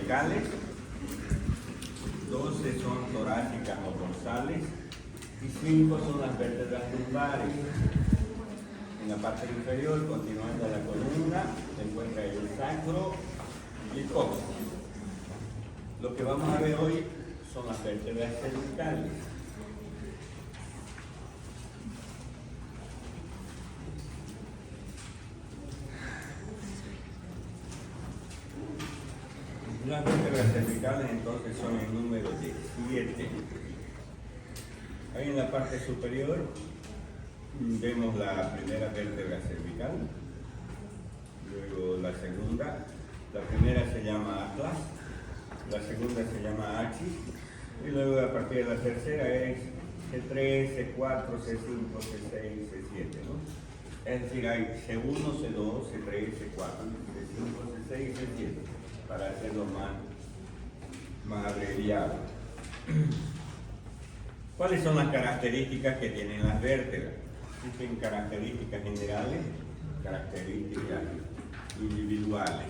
cervicales, 12 son torácicas o dorsales y 5 son las vértebras lumbares. En la parte inferior, continuando la columna, se encuentra el sacro y el coxis. Lo que vamos a ver hoy son las vértebras cervicales. Las vértebras cervicales entonces son el número de 7. Ahí en la parte superior vemos la primera vértebra cervical, luego la segunda. La primera se llama atlas, la segunda se llama axis y luego a partir de la tercera es C3, C4, C5, C6, C7, ¿no? Es decir, hay C1, C2, C3, C4, C5, C6 y C7 para hacerlo más abreviado. ¿Cuáles son las características que tienen las vértebras? Existen características generales, características individuales.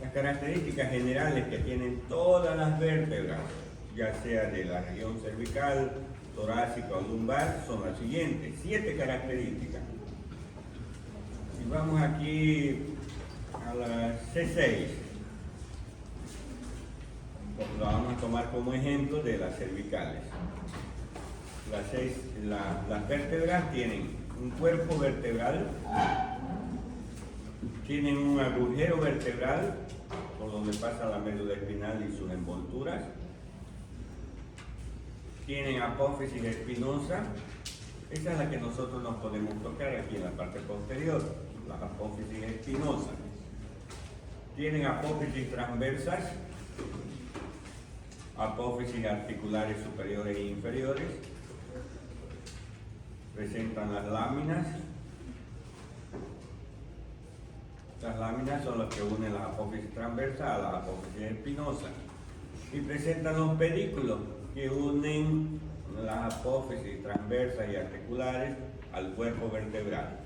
Las características generales que tienen todas las vértebras, ya sea de la región cervical, torácica o lumbar, son las siguientes, 7 características. Si vamos aquí a la C6, lo vamos a tomar como ejemplo de las cervicales. Las vértebras tienen un cuerpo vertebral, tienen un agujero vertebral por donde pasa la médula espinal y sus envolturas, tienen apófisis espinosa, esa es la que nosotros nos podemos tocar aquí en la parte posterior, la apófisis espinosa. Tienen apófisis transversas, apófisis articulares superiores e inferiores, presentan las láminas. Las láminas son las que unen las apófisis transversas a las apófisis espinosas y presentan los pedículos que unen las apófisis transversas y articulares al cuerpo vertebral.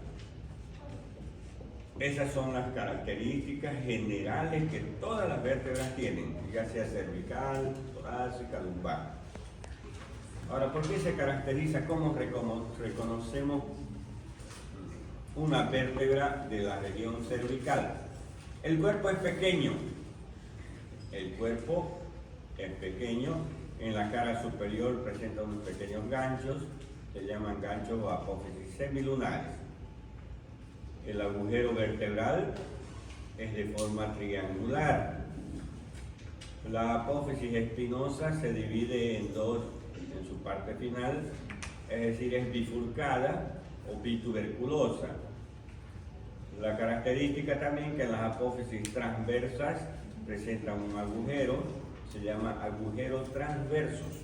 Esas son las características generales que todas las vértebras tienen, ya sea cervical, torácica, lumbar. Ahora, ¿por qué se caracteriza? ¿Cómo reconocemos una vértebra de la región cervical? El cuerpo es pequeño. El cuerpo es pequeño. En la cara superior presenta unos pequeños ganchos, se llaman ganchos o apófisis semilunares. El agujero vertebral es de forma triangular. La apófisis espinosa se divide en dos en su parte final, es decir, es bifurcada o bituberculosa. La característica también que las apófisis transversas presentan un agujero, se llama agujeros transversos,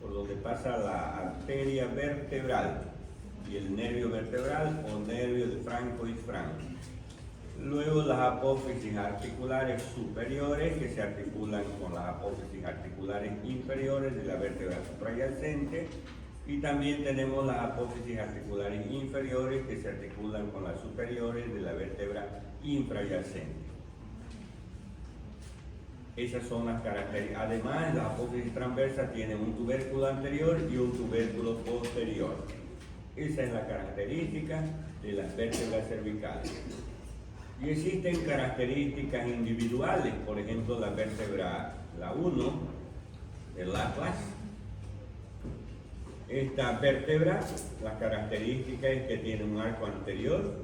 por donde pasa la arteria vertebral y el nervio vertebral o nervio de Franco y Franco. Luego las apófisis articulares superiores que se articulan con las apófisis articulares inferiores de la vértebra suprayacente, y también tenemos las apófisis articulares inferiores que se articulan con las superiores de la vértebra infrayacente. Esas son las características. Además, las apófisis transversas tienen un tubérculo anterior y un tubérculo posterior. Esa es la característica de las vértebras cervicales. Y existen características individuales, por ejemplo, la vértebra, la 1, el atlas. Esta vértebra, la característica es que tiene un arco anterior.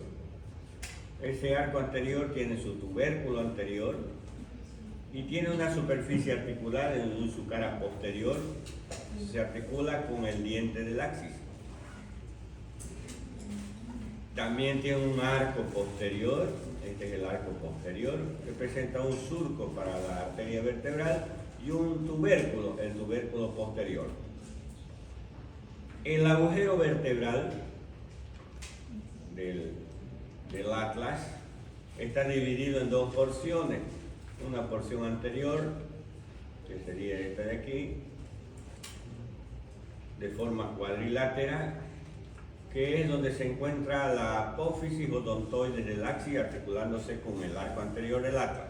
Ese arco anterior tiene su tubérculo anterior y tiene una superficie articular en su cara posterior. Se articula con el diente del axis. También tiene un arco posterior, este es el arco posterior, que presenta un surco para la arteria vertebral y un tubérculo, el tubérculo posterior. El agujero vertebral del atlas está dividido en dos porciones. Una porción anterior, que sería esta de aquí, de forma cuadrilátera, que es donde se encuentra la apófisis odontoide del axis articulándose con el arco anterior del atlas.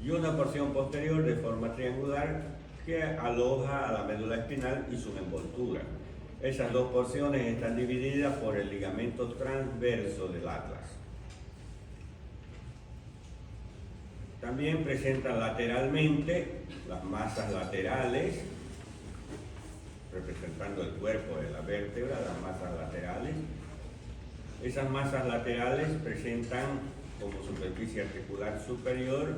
y una porción posterior de forma triangular que aloja a la médula espinal y su envoltura. Esas dos porciones están divididas por el ligamento transverso del atlas. También presenta lateralmente las masas laterales, representando el cuerpo de la vértebra, las masas laterales. Esas masas laterales presentan como superficie articular superior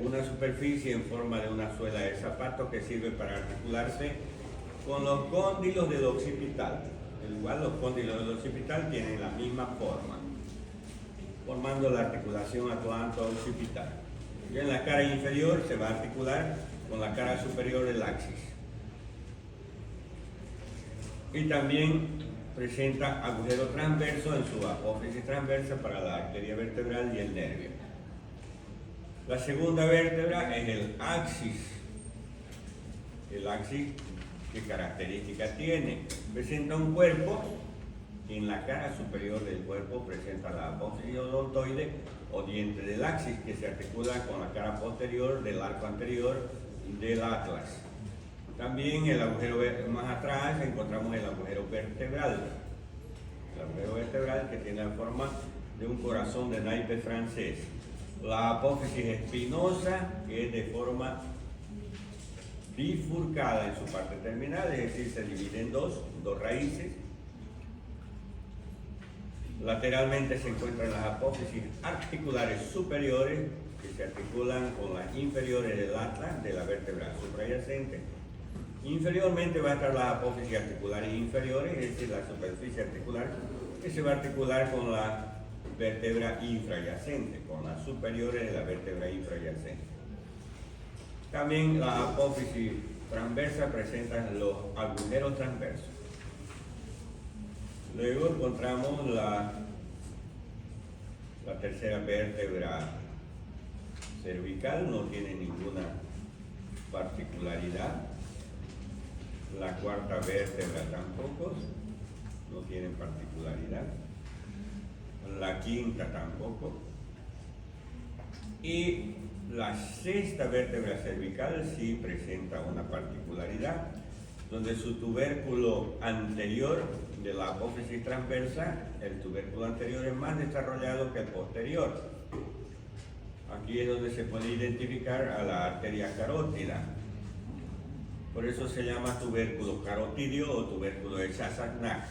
una superficie en forma de una suela de zapato que sirve para articularse con los cóndilos del occipital. Igual los cóndilos del occipital tienen la misma forma, formando la articulación atlanto-occipital. Y en la cara inferior se va a articular con la cara superior del axis. Y también presenta agujero transverso en su apófisis transversa para la arteria vertebral y el nervio. La segunda vértebra es el axis. El axis, ¿qué características tiene? Presenta un cuerpo y en la cara superior del cuerpo presenta la apófisis odontoide o diente del axis que se articula con la cara posterior del arco anterior del atlas. También el agujero más atrás encontramos el agujero vertebral. El agujero vertebral que tiene la forma de un corazón de naipe francés. La apófisis espinosa que es de forma bifurcada en su parte terminal, es decir, se divide en dos raíces. Lateralmente se encuentran las apófisis articulares superiores que se articulan con las inferiores del atlas de la vértebra suprayacente. Inferiormente va a estar las apófisis articulares inferiores, es decir, la superficie articular que se va a articular con la vértebra infrayacente, con las superiores de la vértebra infrayacente. También la apófisis transversa presenta los agujeros transversos. Luego encontramos la tercera vértebra cervical, no tiene ninguna particularidad. La cuarta vértebra tampoco, no tiene particularidad. La quinta tampoco. Y la sexta vértebra cervical sí presenta una particularidad, donde su tubérculo anterior de la apófisis transversa, el tubérculo anterior es más desarrollado que el posterior. Aquí es donde se puede identificar a la arteria carótida. Por eso se llama tubérculo carotídeo o tubérculo de Chassagnat.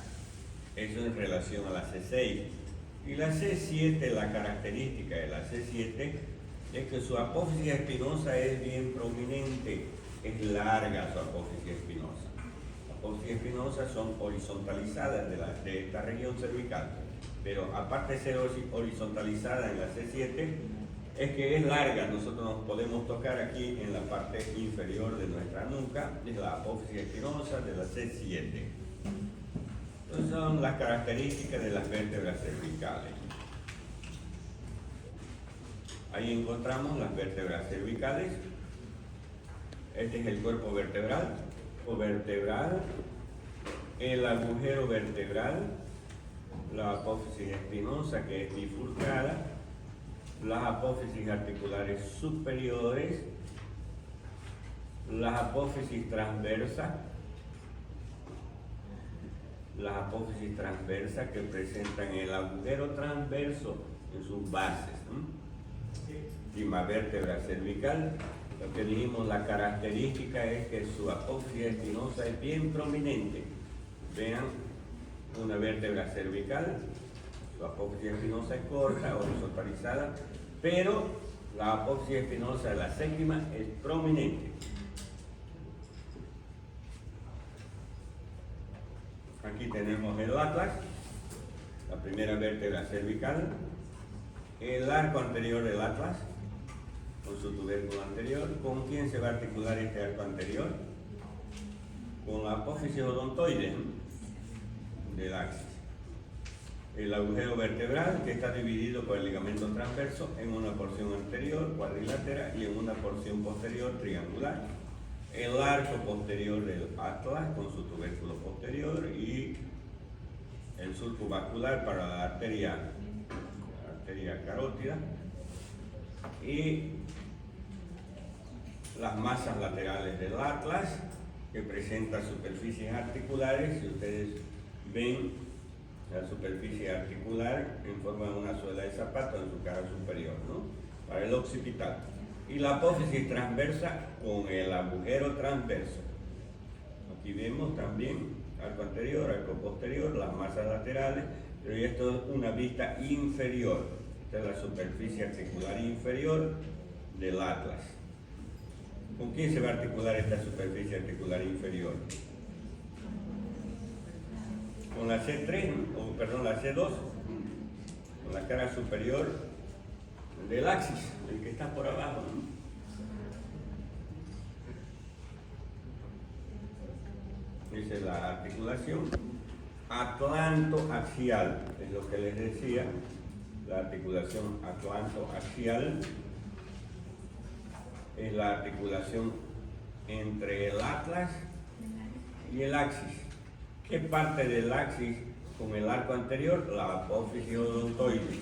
Eso en relación a la C6. Y la C7, la característica de la C7 es que su apófisis espinosa es bien prominente, es larga su apófisis espinosa. Las apófisis espinosas son horizontalizadas de esta región cervical, pero aparte de ser horizontalizada en la C7, es que es larga. Nosotros nos podemos tocar aquí en la parte inferior de nuestra nuca, es la apófisis espinosa de la C7. Entonces son las características de las vértebras cervicales. Ahí encontramos las vértebras cervicales. Este es el cuerpo vertebral o vertebral, el agujero vertebral, la apófisis espinosa que es bifurcada, las apófisis articulares superiores, las apófisis transversas, que presentan el agujero transverso en sus bases. Última vértebra cervical, lo que dijimos, la característica es que su apófisis espinosa es bien prominente. Vean una vértebra cervical, su apófisis espinosa es corta, horizontalizada, pero la apófisis espinosa de la séptima es prominente. Aquí tenemos el atlas, la primera vértebra cervical, el arco anterior del atlas, con su tubérculo anterior. ¿Con quién se va a articular este arco anterior? Con la apófisis odontoide del axis. El agujero vertebral, que está dividido por el ligamento transverso en una porción anterior, cuadrilátera, y en una porción posterior, triangular. El arco posterior del atlas con su tubérculo posterior y el surco vascular para la arteria carótida. y las masas laterales del atlas, que presenta superficies articulares. Si ustedes ven la superficie articular en forma de una suela de zapato en su cara superior, ¿no? Para el occipital. Y la apófisis transversa con el agujero transverso. Aquí vemos también arco anterior, arco posterior, las masas laterales, pero esto es una vista inferior. Esta es la superficie articular inferior del atlas. ¿Con quién se va a articular esta superficie articular inferior? Con la C3, o perdón, la C2, con la cara superior del axis, el que está por abajo, ¿no? Esa es la articulación atlantoaxial, es lo que les decía, la articulación atlantoaxial es la articulación entre el atlas y el axis. ¿Qué parte del axis con el arco anterior? La apófisis odontoides.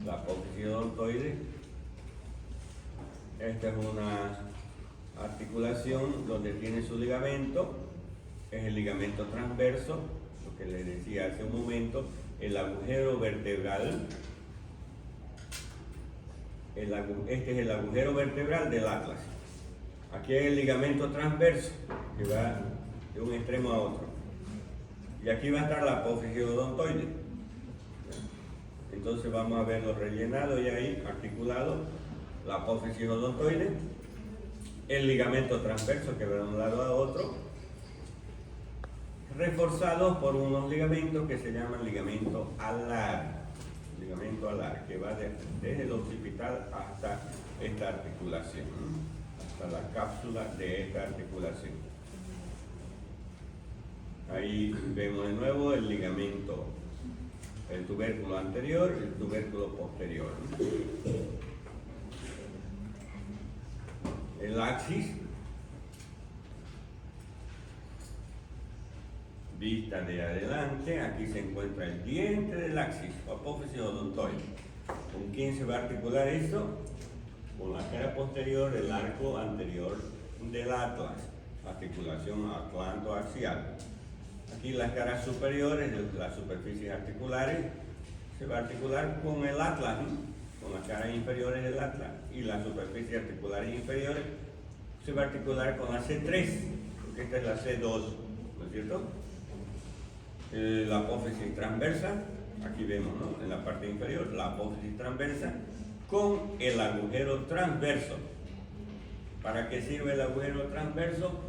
La apófisis odontoides, esta es una articulación donde tiene su ligamento, es el ligamento transverso, lo que les decía hace un momento, el agujero vertebral. Este es el agujero vertebral del atlas. Aquí hay el ligamento transverso que va de un extremo a otro. Y aquí va a estar la apófisis odontoide. Entonces vamos a verlo rellenado y ahí articulado, la apófisis odontoide, el ligamento transverso que va de un lado a otro, reforzados por unos ligamentos que se llaman ligamento alar. Ligamento alar, que va desde el occipital hasta esta articulación, hasta la cápsula de esta articulación. Ahí vemos de nuevo el ligamento, el tubérculo anterior y el tubérculo posterior. El axis, vista de adelante, aquí se encuentra el diente del axis, apófisis odontoide. ¿Con quién se va a articular esto? Con la cara posterior, el arco anterior del atlas, articulación atlantoaxial. Aquí las caras superiores, las superficies articulares, se va a articular con el atlas, ¿no? Con las caras inferiores del atlas, y las superficies articulares inferiores se va a articular con la C3, porque esta es la C2, ¿no es cierto? La apófisis transversa, aquí vemos, ¿no? En la parte inferior, la apófisis transversa con el agujero transverso. ¿Para qué sirve el agujero transverso?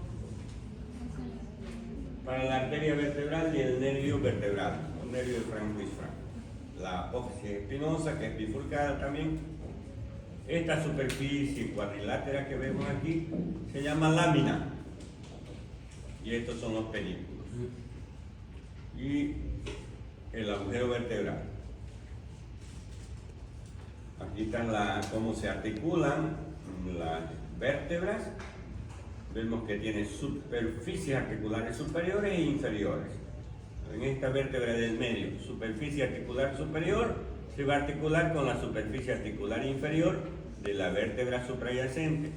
Para la arteria vertebral y el nervio vertebral, el nervio de Franco-Isfranco. La apófisis espinosa, que es bifurcada también. Esta superficie cuadrilátera que vemos aquí se llama lámina. Y estos son los pedículos. Y el agujero vertebral. Aquí están cómo se articulan las vértebras. Vemos que tiene superficies articulares superiores e inferiores. En esta vértebra del medio, superficie articular superior, se va a articular con la superficie articular inferior de la vértebra suprayacente.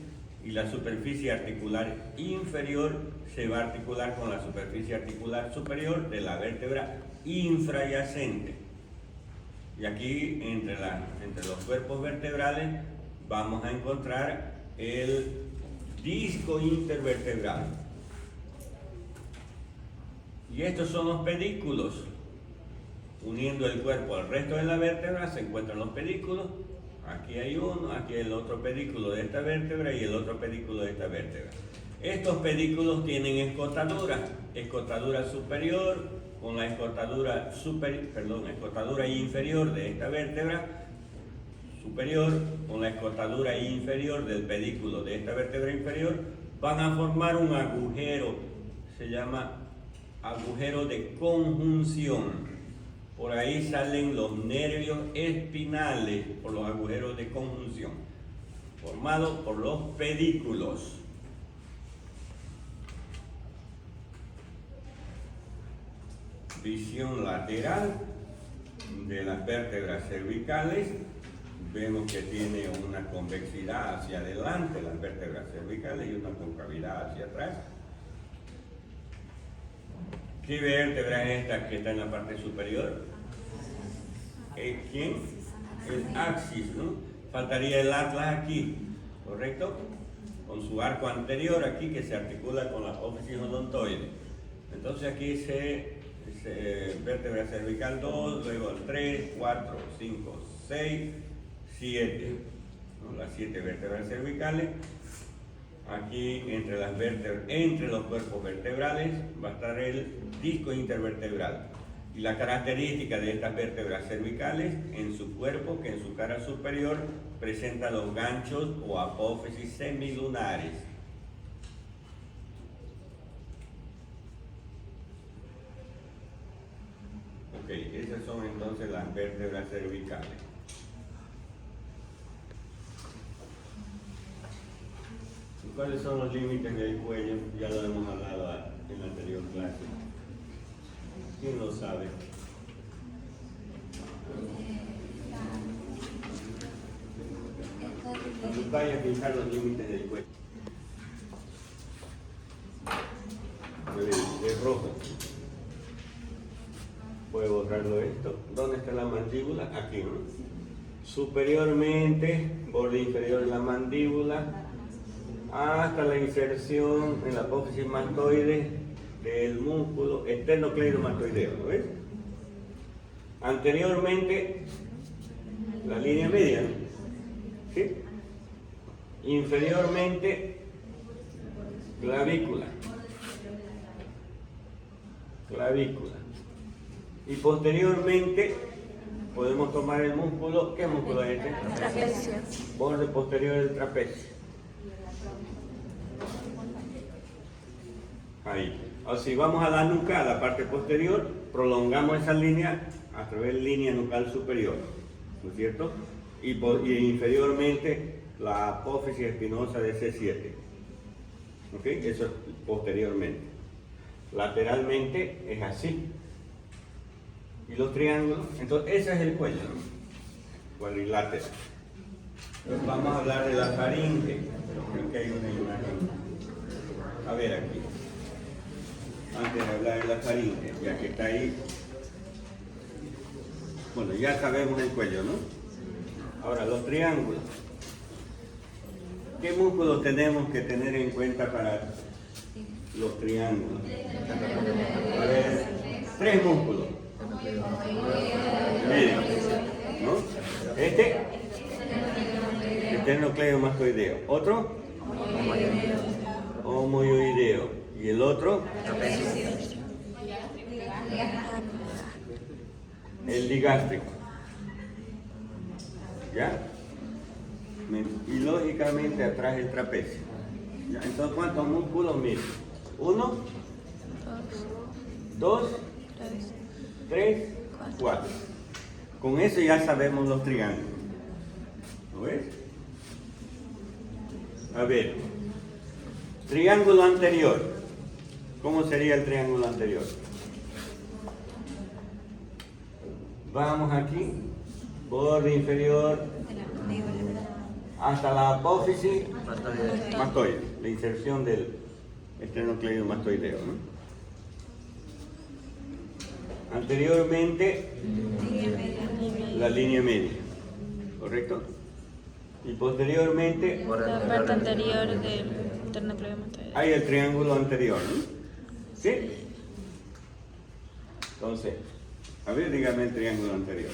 Y la superficie articular inferior se va a articular con la superficie articular superior de la vértebra infrayacente. Y aquí, entre los cuerpos vertebrales, vamos a encontrar el disco intervertebral. Y estos son los pedículos. Uniendo el cuerpo al resto de la vértebra se encuentran los pedículos. Aquí hay uno, aquí hay el otro pedículo de esta vértebra y el otro pedículo de esta vértebra. Estos pedículos tienen escotadura superior con la escotadura inferior de esta vértebra, superior con la escotadura inferior del pedículo de esta vértebra inferior, van a formar un agujero, se llama agujero de conjunción. Por ahí salen los nervios espinales por los agujeros de conjunción, formados por los pedículos. Visión lateral de las vértebras cervicales vemos que tiene una convexidad hacia adelante las vértebras cervicales y una concavidad hacia atrás. ¿Qué vértebra es esta que está en la parte superior? ¿Quién? El axis, ¿no? Faltaría el atlas aquí, ¿correcto? Con su arco anterior aquí que se articula con la apófisis odontoide. Entonces aquí se vértebra cervical 2, luego el 3, 4, 5, 6, 7, ¿no? Las 7 vértebras cervicales. Aquí entre las vértebras, entre los cuerpos vertebrales va a estar el disco intervertebral. Y la característica de estas vértebras cervicales en su cuerpo, que en su cara superior presenta los ganchos o apófisis semilunares. Ok, esas son entonces las vértebras cervicales. ¿Cuáles son los límites del cuello? Ya lo hemos hablado en la anterior clase. ¿Quién lo sabe? Vaya a fijar los límites del cuello. Es rojo. Voy a borrarlo esto. ¿Dónde está la mandíbula? Aquí, ¿no? Superiormente, borde inferior de la mandíbula, hasta la inserción en la apófisis mastoide del músculo esternocleidomastoideo, ¿lo ves? Anteriormente, la línea media, ¿no? ¿Sí? Inferiormente, clavícula. Y posteriormente, podemos tomar el músculo, ¿qué músculo es este? Trapecio. Borde posterior del trapecio. Ahí. O si vamos a la nuca, a la parte posterior, prolongamos esa línea a través de la línea nucal superior, ¿no es cierto? Y inferiormente la apófisis espinosa de C7. ¿Ok? Eso es posteriormente. Lateralmente es así. Y los triángulos, entonces ese es el cuello, ¿no? Cuadrilátero. Entonces vamos a hablar de la faringe. Creo que hay una imagen. A ver aquí. Antes de hablar de la faringe, ya que está ahí. Bueno, ya sabemos el cuello, ¿no? Ahora, los triángulos. ¿Qué músculos tenemos que tener en cuenta para los triángulos? A ver, 3 músculos. Miren, ¿no? Este, esternocleidomastoideo. ¿Otro? Homoioideo. ¿Y el otro? El digástrico. ¿Ya? Y lógicamente atrás el trapecio. ¿Ya? Entonces, ¿cuántos músculos miden? 1, 2, 3, 4. Con eso ya sabemos los triángulos. ¿Lo ves? A ver. Triángulo anterior. ¿Cómo sería el triángulo anterior? Vamos aquí. Borde inferior hasta la apófisis mastoide. La inserción del esternocleidomastoideo, ¿no? Anteriormente, la línea media, ¿correcto? Y posteriormente, La parte anterior del esternocleidomastoideo. hay el triángulo anterior, ¿no? ¿Sí? Entonces, a ver, dígame el triángulo anterior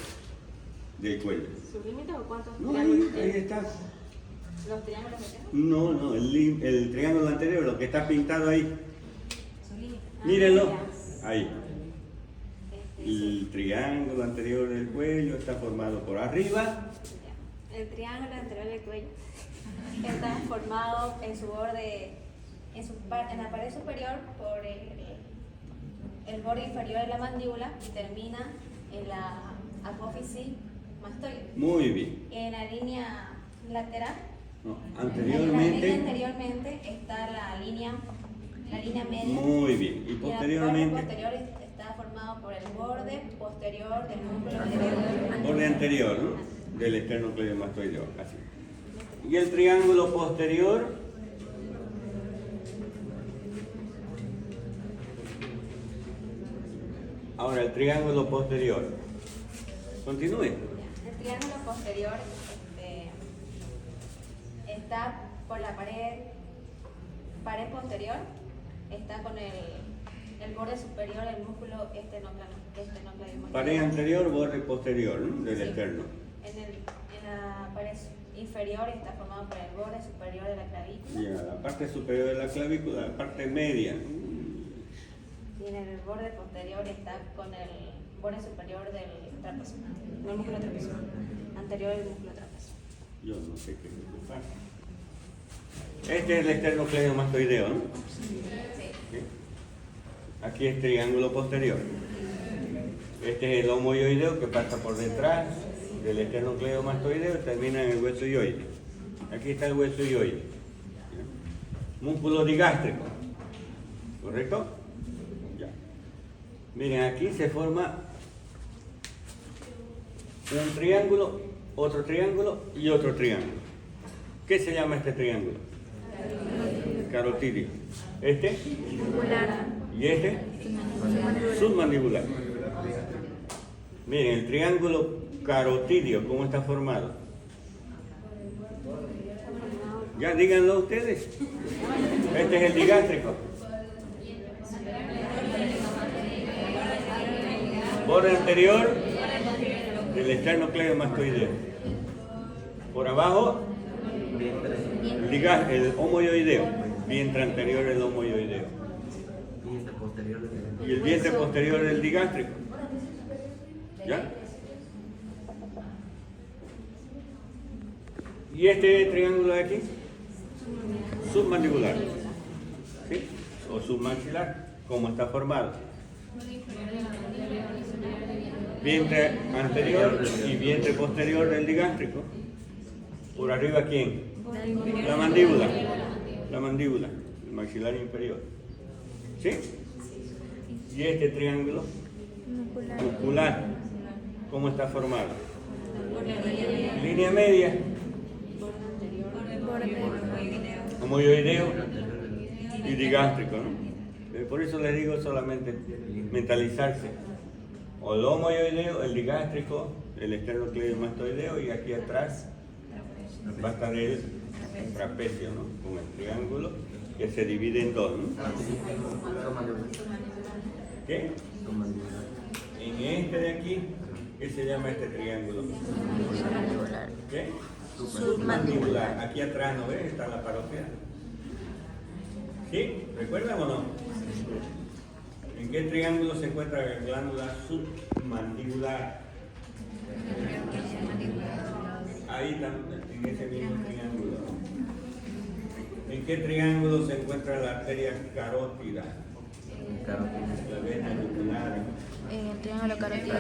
del cuello. ¿Su límite o cuántos No, triángulos ahí está. ¿Los triángulos que tengo? No, el triángulo anterior, lo que está pintado ahí. Su límite. Mírenlo. Ahí. El triángulo anterior del cuello está formado por arriba. El triángulo anterior del cuello está formado en su borde, en la pared superior por el borde inferior de la mandíbula y termina en la apófisis mastoide. Muy bien. En la línea lateral, No, en la línea anteriormente. anteriormente está la línea media. Muy bien. Y Y la posteriormente. parte posterior está formado por el borde posterior del músculo anterior. Borde anterior, ¿no? del esternocleidomastoideo, así. Y el triángulo posterior, ahora el triángulo posterior, continúe. El triángulo posterior está por la pared posterior, está con el borde superior del músculo esternocleidomastoideo. Pared anterior, borde posterior, ¿no? Del externo. En la pared inferior está formado por el borde superior de la clavícula. Ya, la parte superior de la clavícula, la parte media. Y en el borde posterior está con el borde superior del trapecio, del músculo trapecio, anterior del músculo trapecio. Yo no sé qué es lo que pasa. Este es el esternocleidomastoideo, ¿no? Sí. ¿Sí? Aquí es triángulo posterior. Este es el homoioideo que pasa por detrás del esternocleidomastoideo y termina en el hueso hioide. Aquí está el hueso hioide. Músculo digástrico. ¿Correcto? Ya. Miren, aquí se forma un triángulo, otro triángulo y otro triángulo. ¿Qué se llama este triángulo? Carotidio. Este y este submandibular. Miren, el triángulo carotidio, ¿cómo está formado? Ya díganlo ustedes. Este es el digástrico. Borde anterior del esternocleidomastoideo. Por abajo el homoioideo, vientre anterior del homoioideo. Y el vientre posterior del digástrico. ¿Ya? ¿Y este triángulo de aquí? Submandibular. ¿Sí? O submaxilar, ¿cómo está formado? Vientre anterior y vientre posterior del digástrico. Por arriba, ¿quién? La mandíbula. La mandíbula, el maxilar inferior. ¿Sí? Y este triángulo muscular, ¿cómo está formado? Línea media. Homoioideo y digástrico, ¿no? Por eso les digo solamente mentalizarse. O el homoioideo, el digástrico, el esternocleidomastoideo y aquí atrás va a estar el trapecio, ¿no? Con el triángulo que se divide en dos, ¿no? ¿Qué? En este de aquí, ¿qué se llama este triángulo? ¿Qué? Submandibular. Aquí atrás, ¿no ves? Está la parótida. ¿Sí? ¿Recuerdan o no? ¿En qué triángulo se encuentra la glándula submandibular? Ahí también, en ese mismo triángulo. ¿En qué triángulo se encuentra la arteria carótida? La vena nuclear. En el triángulo carotidio.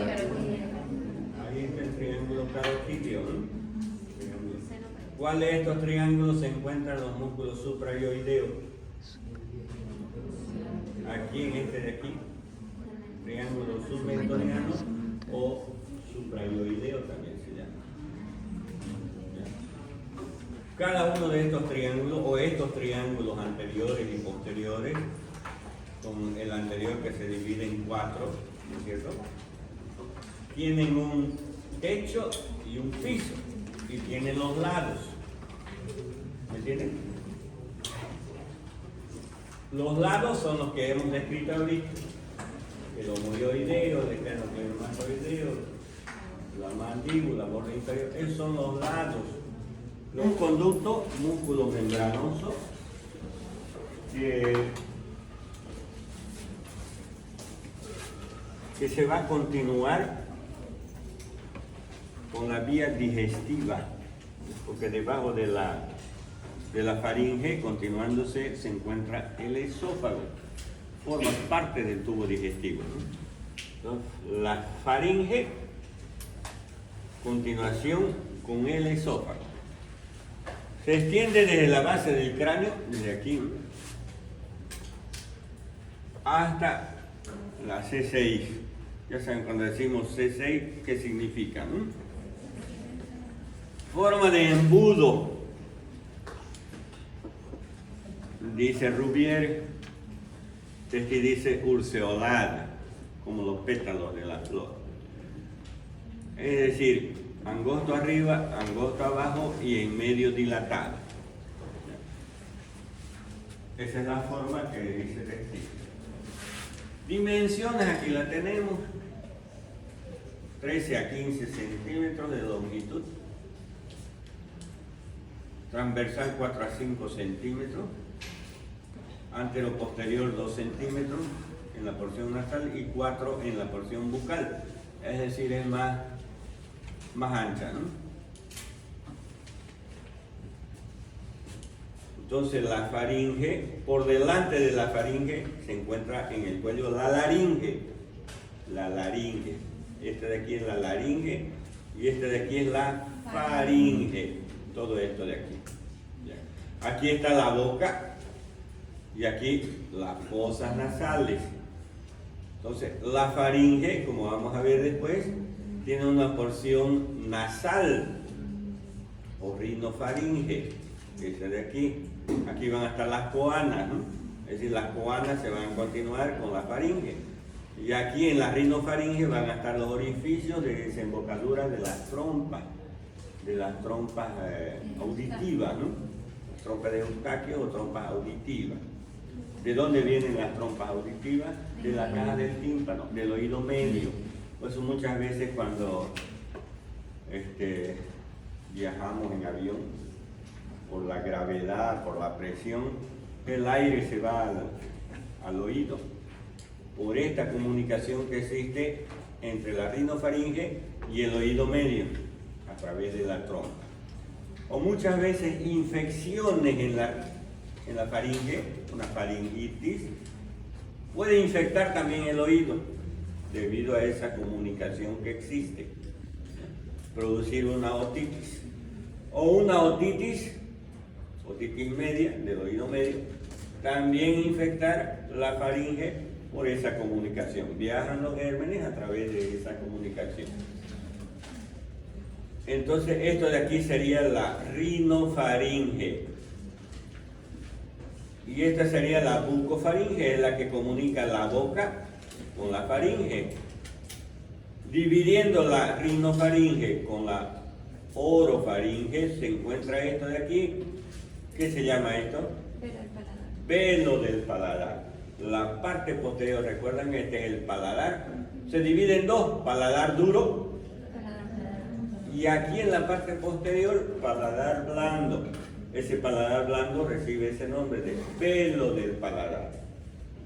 Ahí está el triángulo carotidio, ¿no? ¿Cuál de estos triángulos se encuentran los músculos suprayoideos? Aquí en este de aquí, triángulo submentoniano o suprayoideo también se llama. Cada uno de estos triángulos o estos triángulos anteriores y posteriores, con el anterior que se divide en cuatro, ¿no es cierto? Tienen un techo y un piso y tienen los lados. ¿Me entienden? Los lados son los que hemos descrito ahorita. El homoioideo, el esternocleidomastoideo, la mandíbula, borde inferior. Esos son los lados. Un conducto músculo membranoso que se va a continuar con la vía digestiva, porque debajo de la faringe, continuándose, se encuentra el esófago, forma parte del tubo digestivo, ¿no? Entonces, la faringe, continuación con el esófago. Se extiende desde la base del cráneo, desde aquí, ¿no?, hasta la C6. Ya saben, cuando decimos C6, ¿qué significa, no? Forma de embudo, dice Rubier, este dice urceolada, como los pétalos de la flor. Es decir, angosto arriba, angosto abajo y en medio dilatado. Esa es la forma que dice textil. Dimensiones, aquí la tenemos. 13 a 15 centímetros de longitud. Transversal 4 a 5 centímetros. Antero-posterior 2 centímetros en la porción nasal y 4 en la porción bucal. Es decir, es más ancha, ¿no? Entonces la faringe, por delante de la faringe se encuentra en el cuello la laringe. La laringe. Este de aquí es la laringe y este de aquí es la faringe. Todo esto de aquí. Ya. Aquí está la boca y aquí las fosas nasales. Entonces la faringe, como vamos a ver después, tiene una porción nasal o rinofaringe. Ese de aquí. Aquí van a estar las coanas, ¿no? Es decir, las coanas se van a continuar con la faringe. Y aquí en la rinofaringe van a estar los orificios de desembocadura de las trompas auditivas, ¿no? Trompas de Eustaquio o trompas auditivas. ¿De dónde vienen las trompas auditivas? De la caja del tímpano, del oído medio. Por eso muchas veces cuando viajamos en avión, por la gravedad, por la presión, el aire se va al oído. Por esta comunicación que existe entre la rinofaringe y el oído medio, a través de la trompa. O muchas veces infecciones en la faringe, una faringitis, puede infectar también el oído, debido a esa comunicación que existe. Producir una otitis. O una otitis media, del oído medio, también infectar la faringe por esa comunicación. Viajan los gérmenes a través de esa comunicación. Entonces, esto de aquí sería la rinofaringe. Y esta sería la bucofaringe, es la que comunica la boca con la faringe. Dividiendo la rinofaringe con la orofaringe, se encuentra esto de aquí. ¿Qué se llama esto? Velo del paladar. Velo del paladar. La parte posterior, recuerdan, este es el paladar. Se divide en dos, paladar duro. Y aquí en la parte posterior, paladar blando. Ese paladar blando recibe ese nombre de velo del paladar.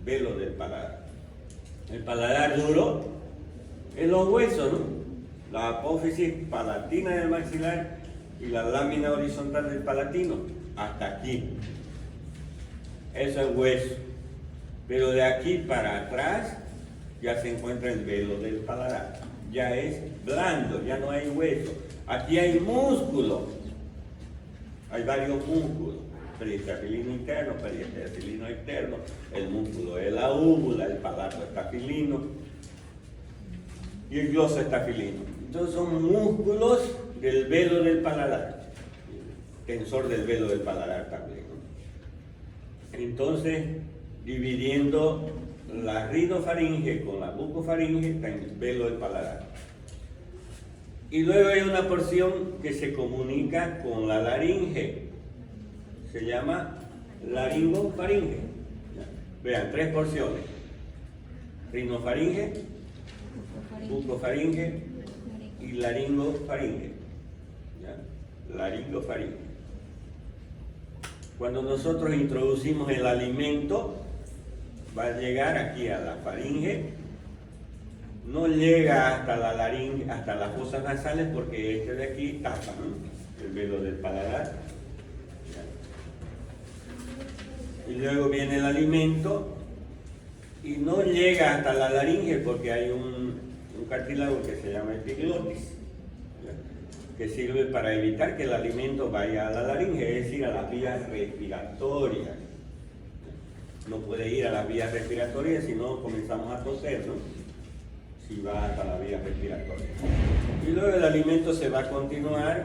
Velo del paladar. El paladar duro es los huesos, ¿no? La apófisis palatina del maxilar y la lámina horizontal del palatino. Hasta aquí. Eso es hueso. Pero de aquí para atrás ya se encuentra el velo del paladar. Ya es blando, ya no hay hueso. Aquí hay músculo. Hay varios músculos. Periestafilino interno, periestafilino externo. El músculo es la úvula, el palato estafilino y el glosoestafilino. Entonces son músculos del velo del paladar. Tensor del velo del paladar también, ¿no? Entonces, dividiendo la rinofaringe con la bucofaringe, está en el velo del paladar. Y luego hay una porción que se comunica con la laringe, se llama laringofaringe. Vean, tres porciones: rinofaringe, bucofaringe y laringofaringe. Laringofaringe. Cuando nosotros introducimos el alimento, va a llegar aquí a la faringe, no llega hasta la laringe, hasta las fosas nasales, porque este de aquí tapa, ¿no? El velo del paladar. Y luego viene el alimento y no llega hasta la laringe porque hay un cartílago que se llama epiglotis, que sirve para evitar que el alimento vaya a la laringe, es decir, a las vías respiratorias. No puede ir a las vías respiratorias si no comenzamos a toser, ¿no? Si va hasta la vía respiratoria. Y luego el alimento se va a continuar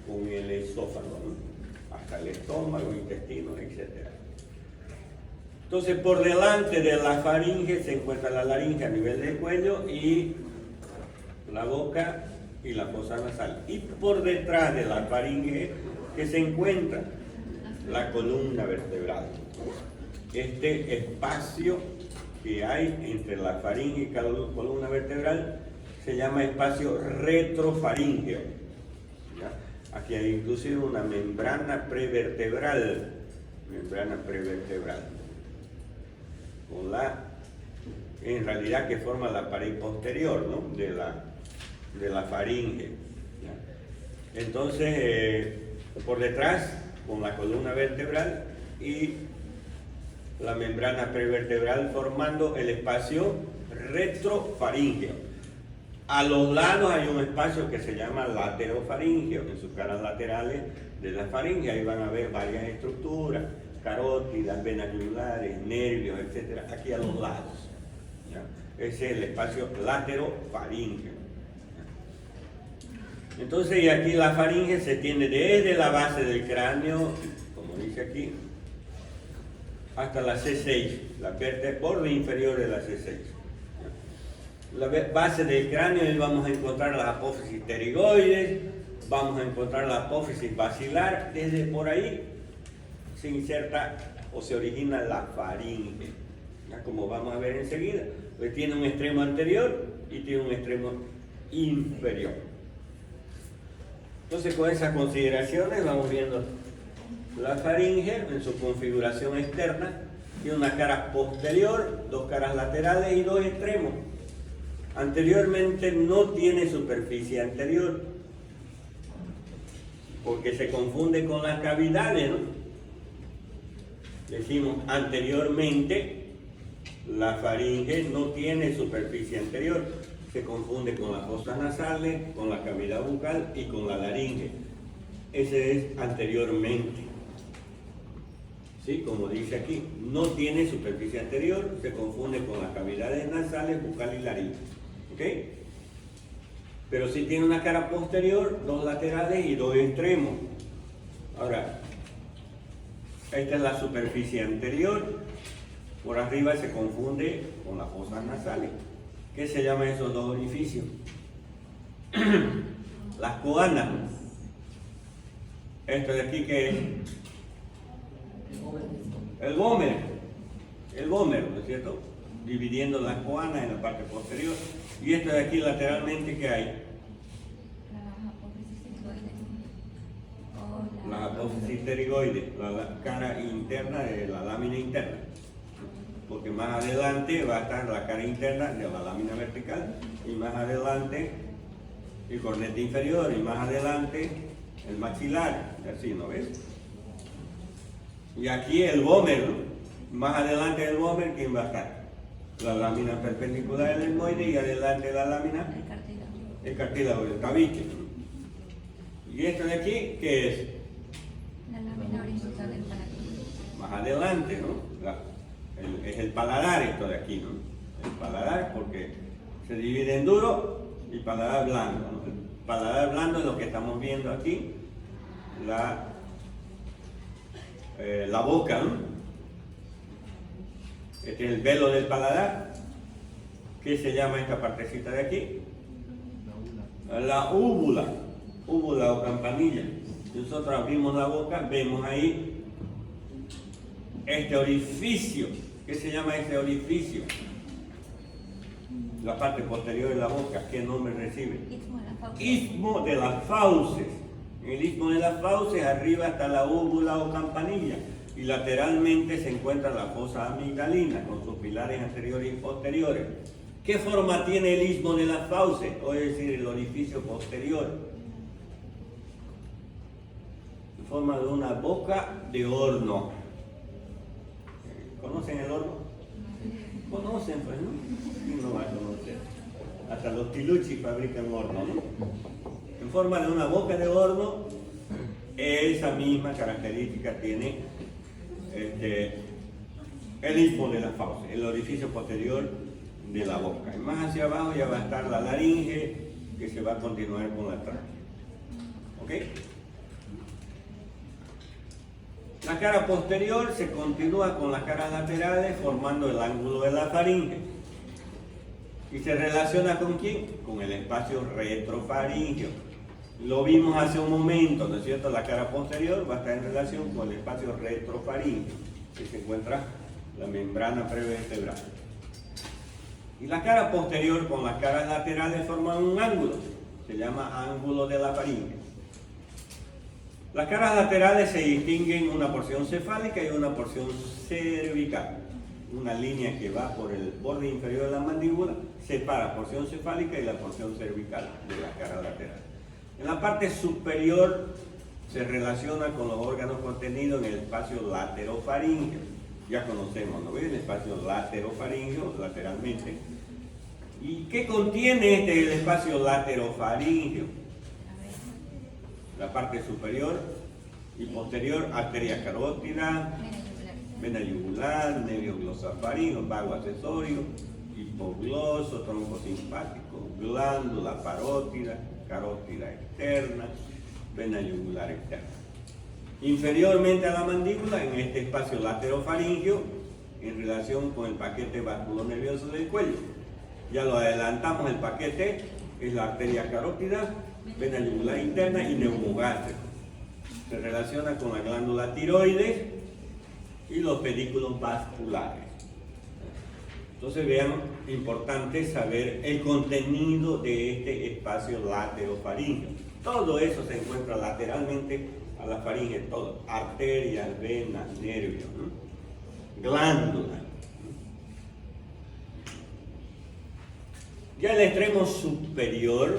con el esófago, ¿no? Hasta el estómago, intestino, etc. Entonces, por delante de la faringe se encuentra la laringe a nivel del cuello y la boca y la fosa nasal. Y por detrás de la faringe que se encuentra la columna vertebral. Este espacio que hay entre la faringe y la columna vertebral se llama espacio retrofaríngeo. ¿Ya? Aquí hay inclusive una membrana prevertebral, con en realidad que forma la pared posterior, ¿no? de la faringe. ¿Ya? Entonces, por detrás, con la columna vertebral y la membrana prevertebral formando el espacio retrofaríngeo. A los lados hay un espacio que se llama laterofaríngeo, en sus caras laterales de la faringe. Ahí van a ver varias estructuras, carótidas, venas yugulares, nervios, etc. Aquí a los lados. ¿Ya? Ese es el espacio laterofaríngeo. Entonces, y aquí la faringe se tiende desde la base del cráneo, como dice aquí, hasta la C6, la vértebra borde inferior de la C6. La base del cráneo, y vamos a encontrar la apófisis pterigoides, vamos a encontrar la apófisis basilar. Desde por ahí se inserta o se origina la faringe, ¿ya? Como vamos a ver enseguida, pues tiene un extremo anterior y tiene un extremo inferior. Entonces, con esas consideraciones vamos viendo la faringe en su configuración externa. Tiene una cara posterior, dos caras laterales y dos extremos. Anteriormente no tiene superficie anterior, porque se confunde con las cavidades, ¿no? Decimos anteriormente, la faringe no tiene superficie anterior, se confunde con las fosas nasales, con la cavidad bucal y con la laringe. Ese es anteriormente. ¿Sí? Como dice aquí, no tiene superficie anterior, se confunde con las cavidades nasales, bucal y laringe. ¿Ok? Pero sí tiene una cara posterior, dos laterales y dos extremos. Ahora, esta es la superficie anterior, por arriba se confunde con las fosas nasales. ¿Qué se llaman esos dos orificios? Las coanas. Esto de aquí, ¿qué es? El gómero, ¿no es cierto? Dividiendo las coanas en la parte posterior. Y esto de aquí lateralmente, ¿qué hay? La apófisis pterigoide, la cara interna de la lámina interna. Porque más adelante va a estar la cara interna de la lámina vertical, y más adelante el cornete inferior, y más adelante el maxilar, así, ¿no ves? Y aquí el gómero, más adelante del gómero, ¿quién va a estar? La lámina perpendicular del etmoide, y adelante la lámina, el cartílago, el tabique. ¿Y esto de aquí qué es? La lámina horizontal del paladar. Más adelante, ¿no? Es el paladar, esto de aquí, ¿no? El paladar, porque se divide en duro y paladar blando, ¿no? El paladar blando es lo que estamos viendo aquí, la boca, ¿no? Este es el velo del paladar. ¿Qué se llama esta partecita de aquí? La úvula o campanilla. Si nosotros abrimos la boca, vemos ahí este orificio. ¿Qué se llama ese orificio? La parte posterior de la boca. ¿Qué nombre recibe? Istmo de las fauces. En el istmo de las fauces, arriba está la úvula o campanilla, y lateralmente se encuentra la fosa amigdalina con sus pilares anteriores y posteriores. ¿Qué forma tiene el istmo de las fauces? O es decir, el orificio posterior. En forma de una boca de horno. ¿Conocen el horno? Conocen, pues, ¿no? ¿Quién no va a conocer? Hasta los tiluchis fabrican horno, ¿no? En forma de una boca de horno, esa misma característica tiene el istmo de las fauces, el orificio posterior de la boca. Y más hacia abajo ya va a estar la laringe, que se va a continuar con la tráquea. ¿Ok? La cara posterior se continúa con las caras laterales formando el ángulo de la faringe. ¿Y se relaciona con quién? Con el espacio retrofaringeo. Lo vimos hace un momento, ¿no es cierto? La cara posterior va a estar en relación con el espacio retrofaringeo, que se encuentra la membrana prevertebral. Y la cara posterior con las caras laterales forman un ángulo, se llama ángulo de la faringe. Las caras laterales se distinguen una porción cefálica y una porción cervical. Una línea que va por el borde inferior de la mandíbula separa la porción cefálica y la porción cervical de la cara lateral. En la parte superior se relaciona con los órganos contenidos en el espacio laterofaringeo. Ya conocemos, ¿no ven? El espacio laterofaringeo, lateralmente. ¿Y qué contiene el espacio laterofaringeo? La parte superior y posterior, arteria carótida, vena yugular, nervio glosofaringeo, vago accesorio, hipogloso, tronco simpático, glándula parótida, carótida externa, vena yugular externa. Inferiormente a la mandíbula, en este espacio laterofaringeo, en relación con el paquete vasculonervioso del cuello. Ya lo adelantamos, el paquete es la arteria carótida, vena yugular interna y neumogástrico. Se relaciona con la glándula tiroides y los pedículos vasculares. Entonces vean, importante saber el contenido de este espacio laterofaringeo. Todo eso se encuentra lateralmente a la faringe, todo, arterias, venas, nervios, glándulas. Ya el extremo superior,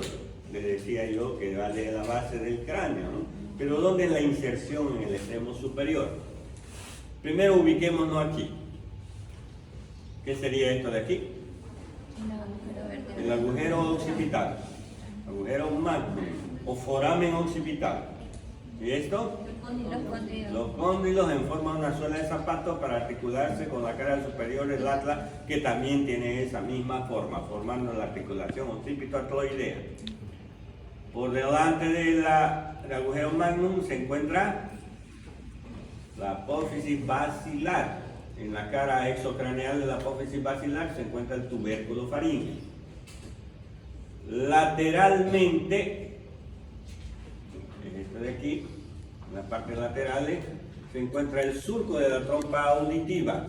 les decía yo que va de la base del cráneo, ¿no? Pero ¿dónde es la inserción en el extremo superior? Primero ubiquémonos aquí. ¿Qué sería esto de aquí? El agujero occipital, agujero magnum o foramen occipital. ¿Y esto? Los cóndilos en forma de una suela de zapato para articularse con la cara superior del atlas, que también tiene esa misma forma, formando la articulación occipito-atloidea. Por delante del agujero magnum se encuentra la apófisis basilar. En la cara exocraneal de la apófisis basilar se encuentra el tubérculo faríngeo. Lateralmente, esto de aquí, en las partes laterales, se encuentra el surco de la trompa auditiva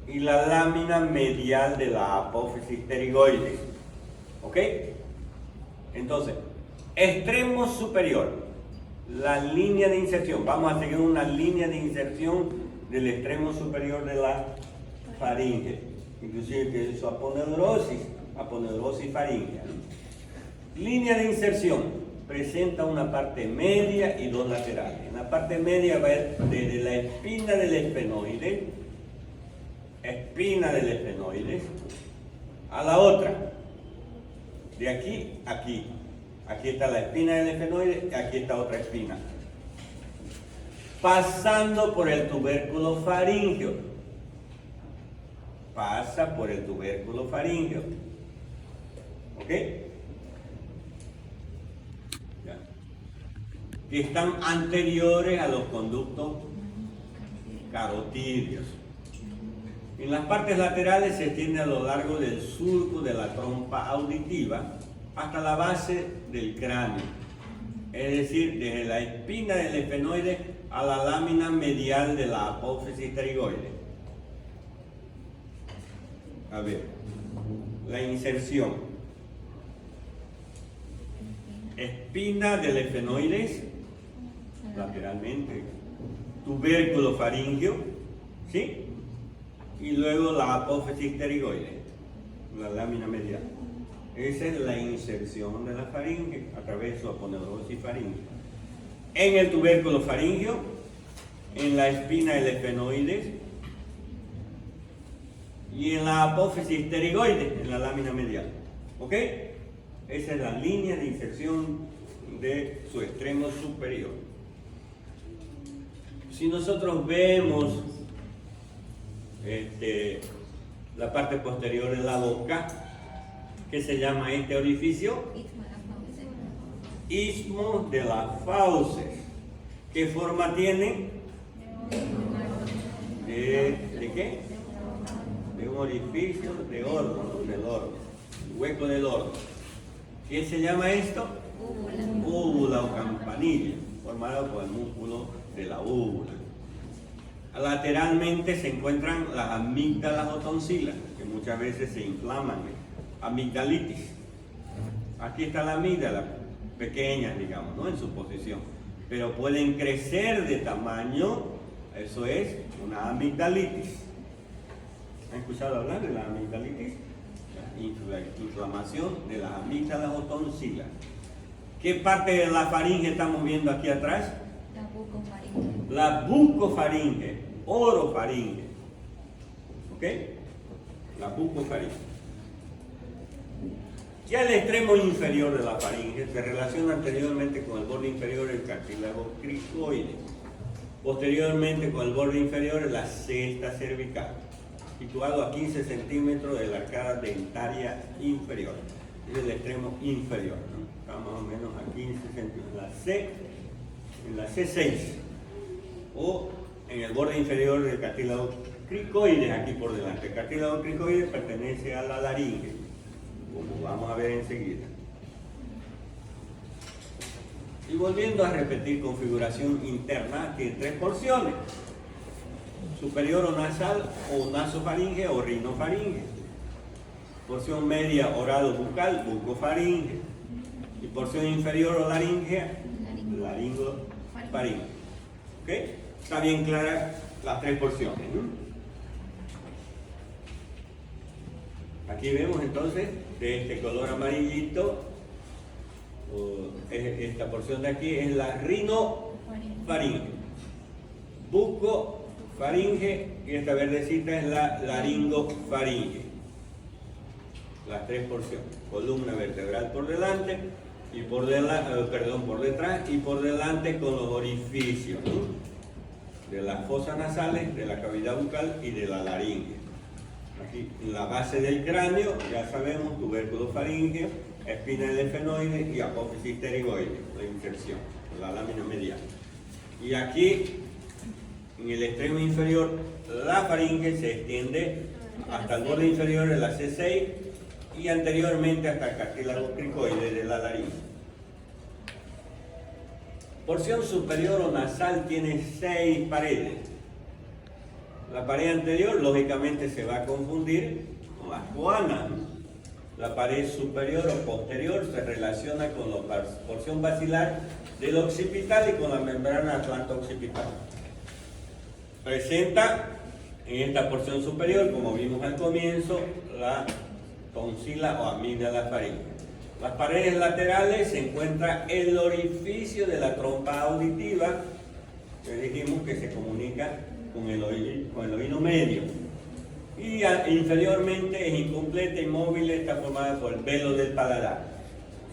y la lámina medial de la apófisis pterigoides. ¿Ok? Entonces, extremo superior, la línea de inserción. Vamos a seguir una línea de inserción del extremo superior de la faringe, inclusive que es su aponeurosis faríngea. Línea de inserción presenta una parte media y dos laterales. En la parte media va desde la espina del esfenoides, a la otra, de aquí a aquí. Aquí está la espina del esfenoide, aquí está otra espina. Pasando por el tubérculo faríngeo. Pasa por el tubérculo faríngeo. ¿Ok? Ya. Que están anteriores a los conductos carotídeos. En las partes laterales se extiende a lo largo del surco de la trompa auditiva hasta la base del cráneo. Es decir, desde la espina del esfenoide a la lámina medial de la apófisis pterigoide. A ver, la inserción. Espina del esfenoides, lateralmente, tubérculo faríngeo, ¿sí? Y luego la apófisis pterigoide, la lámina medial. Esa es la inserción de la faringe a través de su aponeurosis faríngea. En el tubérculo faríngeo, en la espina del esfenoides y en la apófisis pterigoide, en la lámina medial. ¿Ok? Esa es la línea de inserción de su extremo superior. Si nosotros vemos la parte posterior de la boca, ¿qué se llama este orificio? Istmo de las fauces. ¿Qué forma tiene? ¿De qué? De un orificio de horno, ¿no? Del horno, el hueco del horno. ¿Qué se llama esto? Úvula o campanilla, formado por el músculo de la úvula. Lateralmente se encuentran las amígdalas o tonsilas, que muchas veces se inflaman, amigdalitis. Aquí está la amígdala, pequeña, digamos, ¿no? En su posición, pero pueden crecer de tamaño, eso es una amigdalitis. ¿Han escuchado hablar de la amigdalitis? La inflamación de las amígdalas o tonsilas. ¿Qué parte de la faringe estamos viendo aquí atrás? La bucofaringe. La bucofaringe, orofaringe. ¿Ok? La bucofaringe. Ya el extremo inferior de la faringe se relaciona anteriormente con el borde inferior del cartílago cricoide, posteriormente con el borde inferior de la cesta cervical, situado a 15 centímetros de la arcada dentaria inferior. Es el extremo inferior, ¿no? Está más o menos a 15 centímetros. En la C6 o en el borde inferior del cartílago cricoide, aquí por delante. El cartílago cricoide pertenece a la laringe, como vamos a ver enseguida. Y volviendo a repetir, configuración interna tiene tres porciones: superior o nasal, o nasofaringe o rinofaringe; porción media oral o bucal, bucofaringe; y porción inferior o laringea, laringofaringe. ¿Ok? Está bien clara las tres porciones, ¿no? Aquí vemos entonces de este color amarillito, esta porción de aquí es la rinofaringe, bucofaringe, y esta verdecita es la laringofaringe. Las tres porciones: columna vertebral por delante y por detrás y por delante, con los orificios, ¿no? De las fosas nasales, de la cavidad bucal y de la laringe. Aquí en la base del cráneo, ya sabemos, tubérculo faríngeo, espina del efenoide y apófisis pterigoide, la inserción, la lámina medial. Y aquí, en el extremo inferior, la faringe se extiende hasta el borde inferior de la C6 y anteriormente hasta el cartílago cricoide de la laringe. Porción superior o nasal tiene 6 paredes. La pared anterior, lógicamente, se va a confundir con las coanas. La pared superior o posterior se relaciona con la porción basilar del occipital y con la membrana atlanto-occipital. Presenta en esta porción superior, como vimos al comienzo, la tonsila o amígdala faríngea. Las paredes laterales se encuentra el orificio de la trompa auditiva, que dijimos que se comunica con el oído medio. Y inferiormente es incompleta, inmóvil, está formada por el velo del paladar,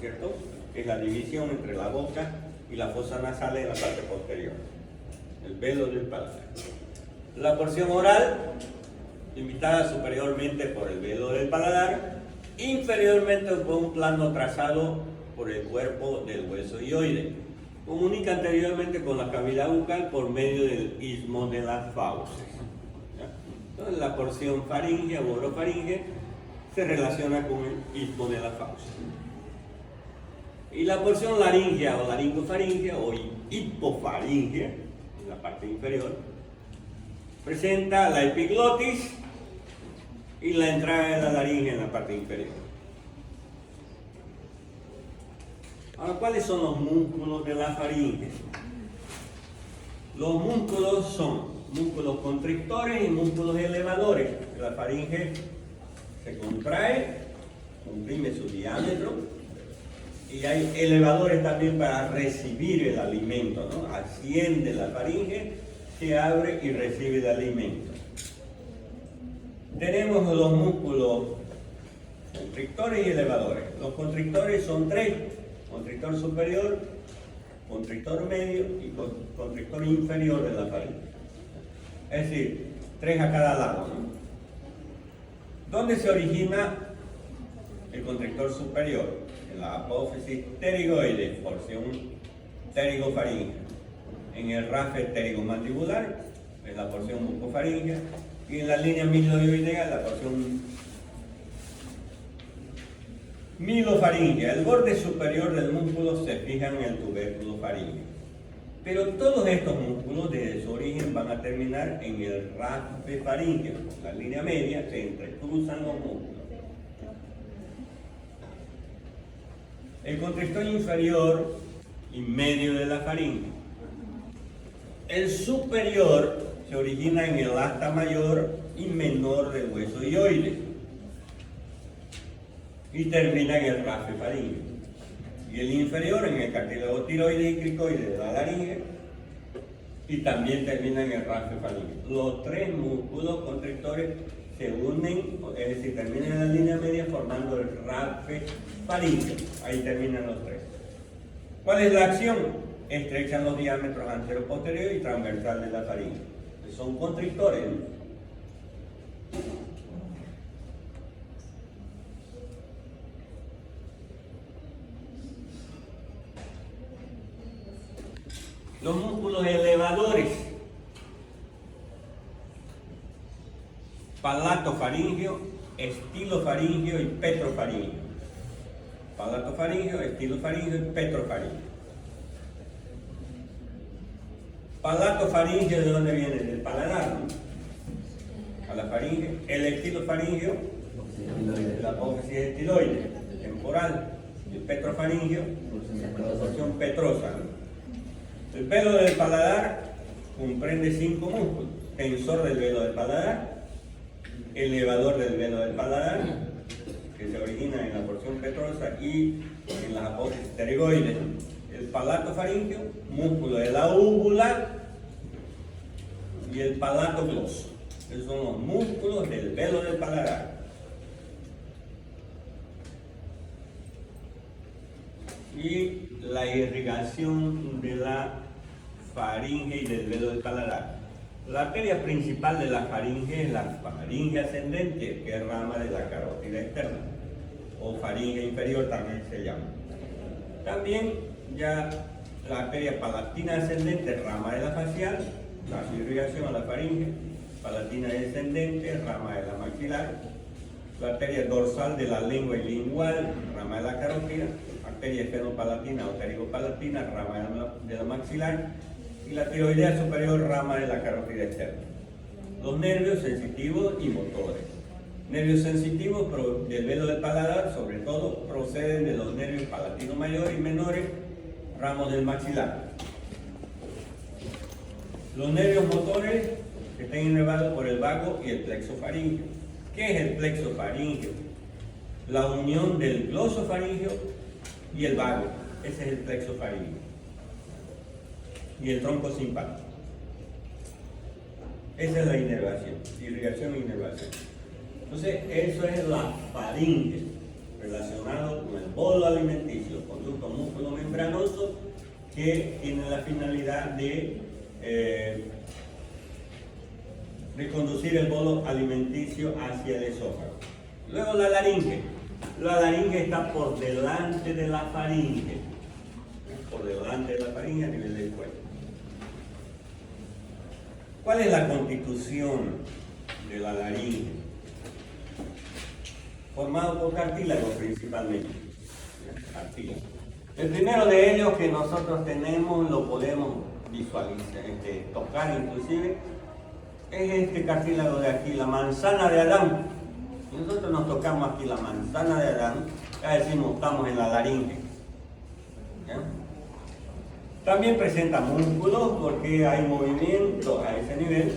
¿cierto? Es la división entre la boca y la fosa nasal en la parte posterior. El velo del paladar. La porción oral, limitada superiormente por el velo del paladar, inferiormente por un plano trazado por el cuerpo del hueso hioide. Comunica anteriormente con la cavidad bucal por medio del istmo de las fauces. Entonces, la porción faríngea o orofaringe se relaciona con el istmo de las fauces. Y la porción laringea o laringofaringea o hipofaringea, en la parte inferior, presenta la epiglotis y la entrada de la laringe en la parte inferior. Ahora, ¿cuáles son los músculos de la faringe? Los músculos son músculos constrictores y músculos elevadores. La faringe se contrae, comprime su diámetro, y hay elevadores también para recibir el alimento, ¿no? Asciende la faringe, se abre y recibe el alimento. Tenemos los músculos constrictores y elevadores. Los constrictores son 3: constrictor superior, constrictor medio y constrictor inferior de la faringe. Es decir, 3 a cada lado, ¿no? ¿Dónde se origina el constrictor superior? En la apófisis pterigoide, porción pterigofaringea. En el rafe pterigomandibular es la porción mucofaríngea, y en la línea miloidea la porción milofaríngea. El borde superior del músculo se fija en el tubérculo faríngeo. Pero todos estos músculos desde su origen van a terminar en el raspe faríngeo. La línea media se entrecruzan los músculos. El constrictor inferior y medio de la faringe. El superior se origina en el asta mayor y menor del hueso hioide y termina en el raspe faríngeo. Y el inferior en el cartílago tiroide y cricoide de la laringe y también termina en el raspe faríngeo. Los tres músculos constrictores se unen, es decir, terminan en la línea media formando el raspe faríngeo. Ahí terminan los tres. ¿Cuál es la acción? Estrechan los diámetros antero-posterior y transversal de la faringe. Son constrictores, ¿no? Los músculos elevadores, palatofaríngeo, estilofaríngeo y petrofaríngeo. Palatofaríngeo, estilofaríngeo y petrofaríngeo. Palatofaríngeo, ¿de dónde viene? Del paladar, ¿no? A la faringe. El estilofaríngeo, la apófisis estiloide, temporal. El petrofaríngeo, la porción petrosa, ¿no? El pelo del paladar comprende 5 músculos: tensor del velo del paladar, elevador del velo del paladar, que se origina en la porción petrosa y en las apófisis pterygoides. El palatofaríngeo, músculo de la úvula, y el palatogloso. Esos son los músculos del velo del paladar. Y la irrigación de la faringe y del velo del paladar. La arteria principal de la faringe es la faringe ascendente, que es rama de la carótida externa, o faringe inferior también se llama. También ya la arteria palatina ascendente, rama de la facial, la irrigación a la faringe, palatina descendente, rama de la maxilar, la arteria dorsal de la lengua y lingual, rama de la carótida, arteria esfenopalatina o pterigopalatina, rama de la maxilar, y la tiroidea superior, rama de la carótida externa. Los nervios sensitivos y motores. Nervios sensitivos del velo del paladar, sobre todo, proceden de los nervios palatino mayor y menores, ramos del maxilar. Los nervios motores que están inervados por el vago y el plexo faríngeo. ¿Qué es el plexo faríngeo? La unión del glosofaríngeo y el vago. Ese es el plexo faríngeo. Y el tronco simpático. Esa es la inervación, irrigación e inervación. Entonces, eso es la faringe, relacionado con el bolo alimenticio, conducto músculo membranoso, que tiene la finalidad de conducir el bolo alimenticio hacia el esófago. Luego la laringe. La laringe está por delante de la faringe, por delante de la faringe a nivel del cuello. ¿Cuál es la constitución de la laringe? Formado por cartílagos principalmente. Cartílagos. El primero de ellos que nosotros tenemos, lo podemos visualizar, tocar inclusive, es este cartílago de aquí, la manzana de Adán. Si nosotros nos tocamos aquí la manzana de Adán, ya decimos estamos en la laringe. ¿Ya? También presenta músculos porque hay movimiento a ese nivel.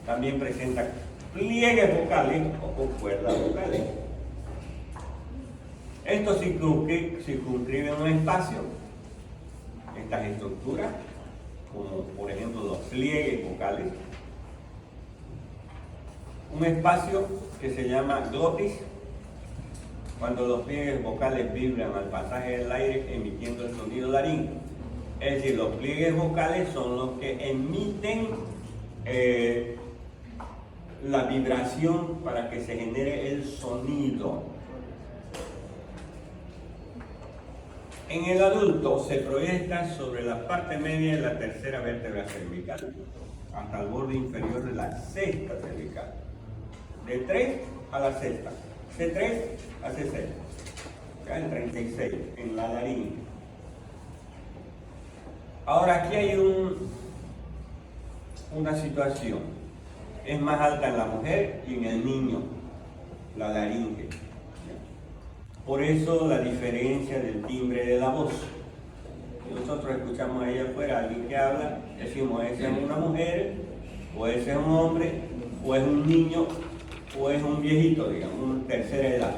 También presenta pliegues vocales o cuerdas vocales. Esto circunscribe un espacio. Estas estructuras, como por ejemplo los pliegues vocales, un espacio que se llama glotis, cuando los pliegues vocales vibran al pasaje del aire emitiendo el sonido laríngeo. Es decir, los pliegues vocales son los que emiten la vibración para que se genere el sonido. En el adulto se proyecta sobre la parte media de la tercera vértebra cervical, hasta el borde inferior de la sexta cervical. De 3 a la sexta. C3 a C6. Acá en 36, en la laringe. Ahora aquí hay una situación. Es más alta en la mujer y en el niño, la laringe. Por eso la diferencia del timbre de la voz. Nosotros escuchamos ahí afuera a alguien que habla, decimos, ese es una mujer, o ese es un hombre, o es un niño, o es un viejito, digamos, una tercera edad.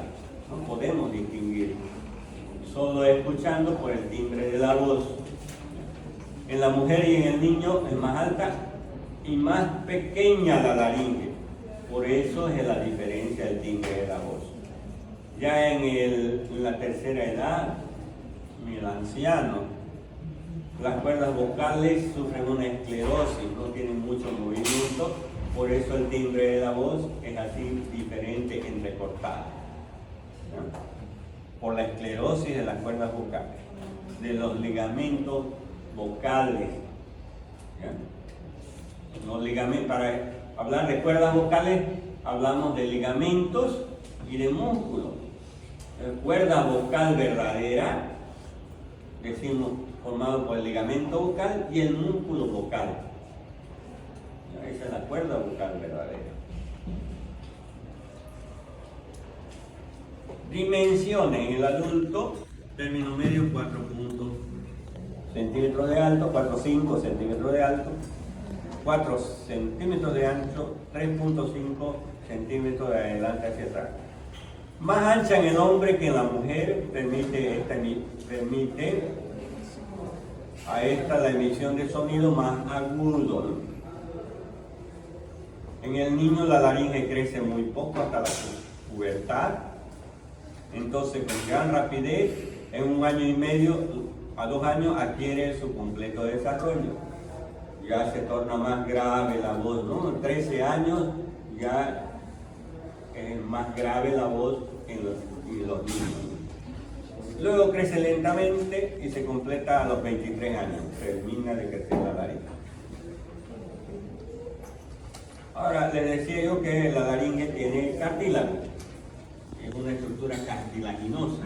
No podemos distinguir, solo escuchando por el timbre de la voz. En la mujer y en el niño es más alta y más pequeña la laringe. Por eso es la diferencia del timbre de la voz. Ya en la tercera edad, en el anciano, las cuerdas vocales sufren una esclerosis, no tienen mucho movimiento, por eso el timbre de la voz es así diferente, entrecortado. ¿No? Por la esclerosis de las cuerdas vocales, de los ligamentos vocales. ¿Ya? Los ligamentos, para hablar de cuerdas vocales, hablamos de ligamentos y de músculos. Cuerda vocal verdadera, decimos, formado por el ligamento vocal y el músculo vocal. Esa es la cuerda vocal verdadera. Dimensiones en el adulto, término medio 4 centímetros de alto, 4,5 centímetros de alto, 4 centímetros de ancho, 3,5 centímetros de adelante hacia atrás. Más ancha en el hombre que en la mujer, permite a esta la emisión de sonido más agudo. En el niño la laringe crece muy poco hasta la pubertad. Entonces, con gran rapidez, en 1 año y medio a 2 años adquiere su completo desarrollo. Ya se torna más grave la voz, ¿no? En 13 años ya es más grave la voz en los niños. Luego crece lentamente y se completa a los 23 años. Termina de crecer la laringe. Ahora, les decía yo que la laringe tiene cartílago. Es una estructura cartilaginosa.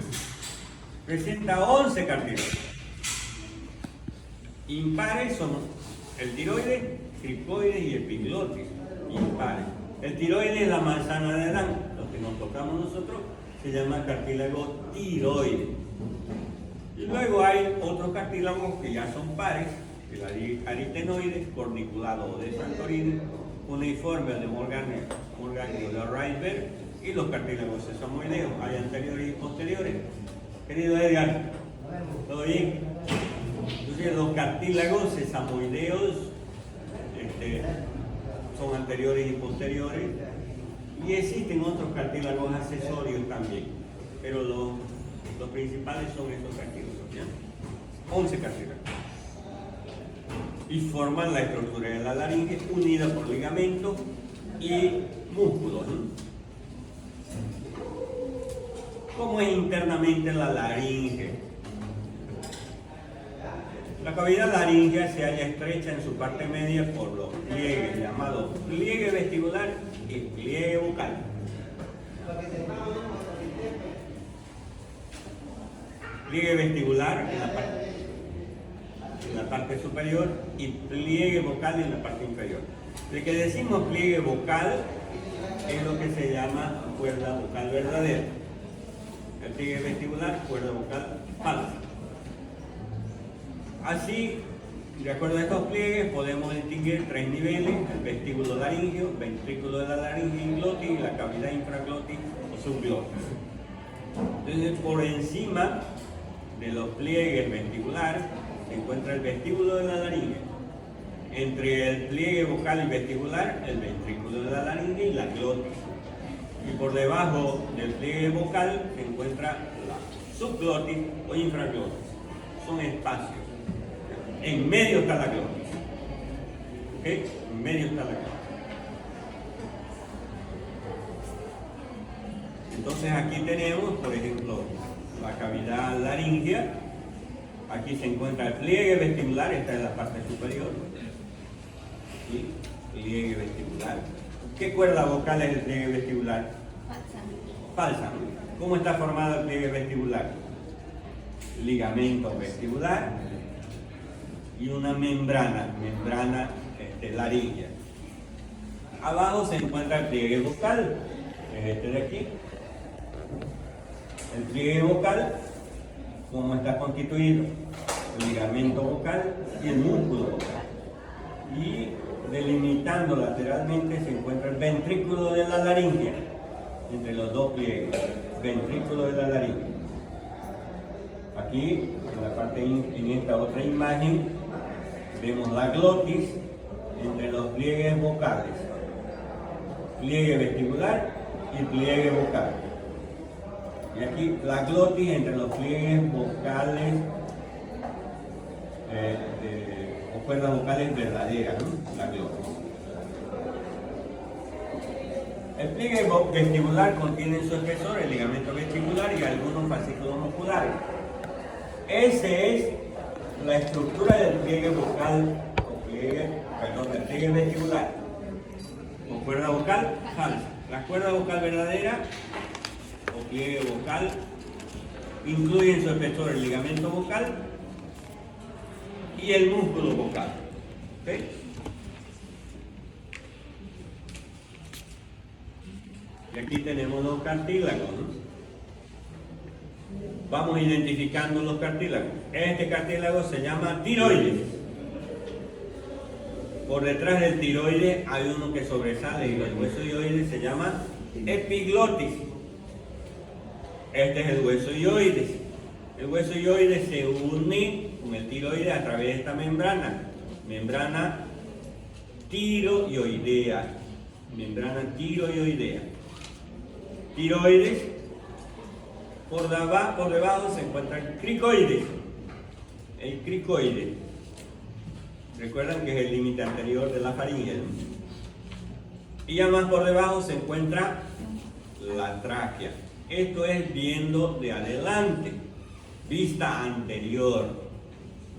Presenta 11 cartílagos. Impares son el tiroides, cricoides y epiglotis. Impares. El tiroides es la manzana de Adán. Lo que nos tocamos nosotros se llama cartílago tiroide. Y luego hay otros cartílagos que ya son pares, el aritenoide, corniculado de Santorini, uniforme de Morgan y de Reisberg, y los cartílagos sesamoideos, hay anteriores y posteriores. Querido Edgar, ¿todo bien? Entonces los cartílagos sesamoideos son anteriores y posteriores, y existen otros cartílagos accesorios también, pero los principales son estos cartílagos, ¿ya? 11 cartílagos. Y forman la estructura de la laringe unida por ligamentos y músculos, ¿no? ¿Cómo es internamente la laringe? La cavidad laríngea se halla estrecha en su parte media por los pliegues llamados pliegue vestibular y pliegue vocal. Pliegue vestibular en la parte superior y pliegue vocal en la parte inferior. De que decimos pliegue vocal es lo que se llama cuerda vocal verdadera. El pliegue vestibular, cuerda vocal falsa. Así, de acuerdo a estos pliegues, podemos distinguir 3 niveles: el vestíbulo laríngeo, ventrículo de la laringe y glotis, y la cavidad infraglotis o subglotis. Entonces, por encima de los pliegues vestibulares se encuentra el vestíbulo de la laringe. Entre el pliegue vocal y vestibular, el ventrículo de la laringe y la glotis. Y por debajo del pliegue vocal se encuentra la subglotis o infraglotis. Son espacios. En medio está la glotis. ¿Ok? En medio está la glotis. Entonces aquí tenemos, por ejemplo, la cavidad laríngea, Aquí se encuentra el pliegue vestibular, está en la parte superior. ¿Sí? Pliegue vestibular. ¿Qué cuerda vocal es el pliegue vestibular? Falsa. ¿Cómo está formado el pliegue vestibular? Ligamento vestibular y una membrana laríngea. Abajo se encuentra el pliegue vocal, es este de aquí. El pliegue vocal, ¿cómo está constituido? El ligamento vocal y el músculo vocal. Y delimitando lateralmente se encuentra el ventrículo de la laringe, entre los dos pliegues, ventrículo de la laringe. Aquí, en esta otra imagen, vemos la glotis entre los pliegues vocales, pliegue vestibular y pliegue vocal. Y aquí la glotis entre los pliegues vocales o cuerdas vocales verdaderas, ¿no? La glotis. El pliegue vestibular contiene en su espesor el ligamento vestibular y algunos fascículos musculares. Esa es la estructura del pliegue vocal, del pliegue vestibular. O cuerda vocal falsa. La cuerda vocal verdadera o pliegue vocal incluye en su espesor el ligamento vocal y el músculo vocal. ¿Okay? Y aquí tenemos los cartílagos, ¿no? Vamos identificando los cartílagos. Este cartílago se llama tiroides. Por detrás del tiroides hay uno que sobresale y el hueso hioides se llama epiglotis. Este es el hueso hioides. El hueso hioides se une con el tiroides a través de esta membrana tiroidea. Membrana tiroidea. Tiroides. Por debajo se encuentra el cricoides. El cricoide. Recuerdan que es el límite anterior de la faringe, ¿no? Y ya más por debajo se encuentra la tráquea. Esto es viendo de adelante, vista anterior.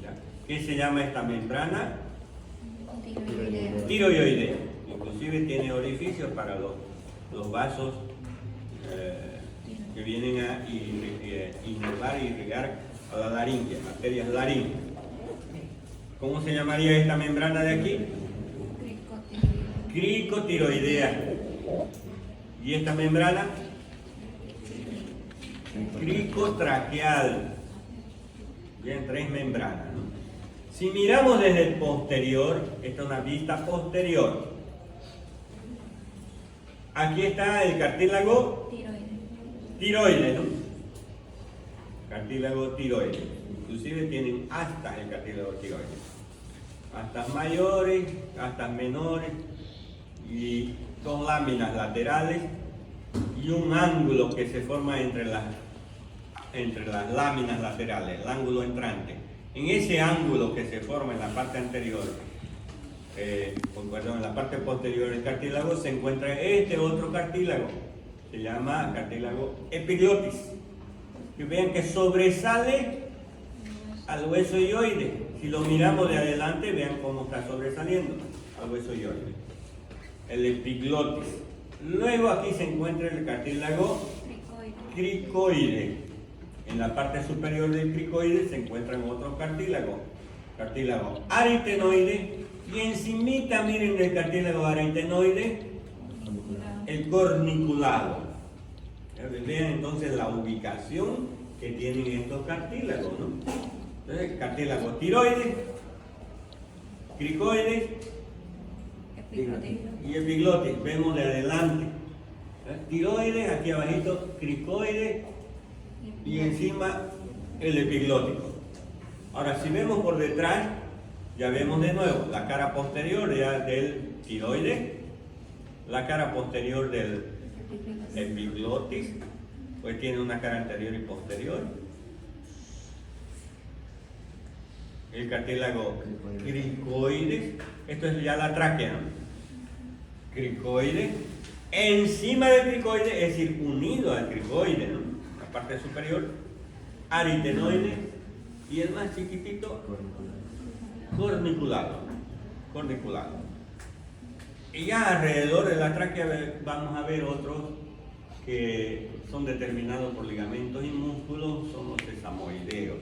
¿Ya? ¿Qué se llama esta membrana? Tiroidea. Inclusive tiene orificios para los vasos que vienen a inervar y irrigar a la laringe, arterias laringes. ¿Cómo se llamaría esta membrana de aquí? Cricotiroidea. ¿Y esta membrana? Cricotraqueal. Bien, 3 membranas, ¿no? Si miramos desde el posterior, esta es una vista posterior. Aquí está el cartílago tiroides, ¿no? Cartílago tiroides. Inclusive tienen astas el cartílago tiroides. Astas mayores, astas menores y 2 láminas laterales y un ángulo que se forma entre las láminas laterales, el ángulo entrante. En ese ángulo que se forma en la parte anterior, en la parte posterior del cartílago se encuentra este otro cartílago. Se llama cartílago epiglotis. Y vean que sobresale al hueso hioide. Si lo miramos de adelante, vean cómo está sobresaliendo al hueso hioide. El epiglotis. Luego aquí se encuentra el cartílago cricoide. En la parte superior del cricoide se encuentran otros cartílagos. Cartílago aritenoide. Y encimita, miren, el cartílago aritenoide, el corniculado. Vean entonces la ubicación que tienen estos cartílagos, ¿no? Entonces, cartílago tiroides, cricoides y epiglotis. Vemos de adelante. Tiroides, aquí abajito, cricoides y encima el epiglótico. Ahora, si vemos por detrás, ya vemos de nuevo la cara posterior ya del tiroides, la cara posterior del epiglotis, pues tiene una cara anterior y posterior. El cartílago cricoides, esto es ya la tráquea, ¿no? Cricoides, encima del cricoide, es decir, unido al cricoide, ¿no? La parte superior, aritenoide Y el más chiquitito, corniculado. Y ya alrededor de la tráquea vamos a ver otros que son determinados por ligamentos y músculos, son los sesamoideos.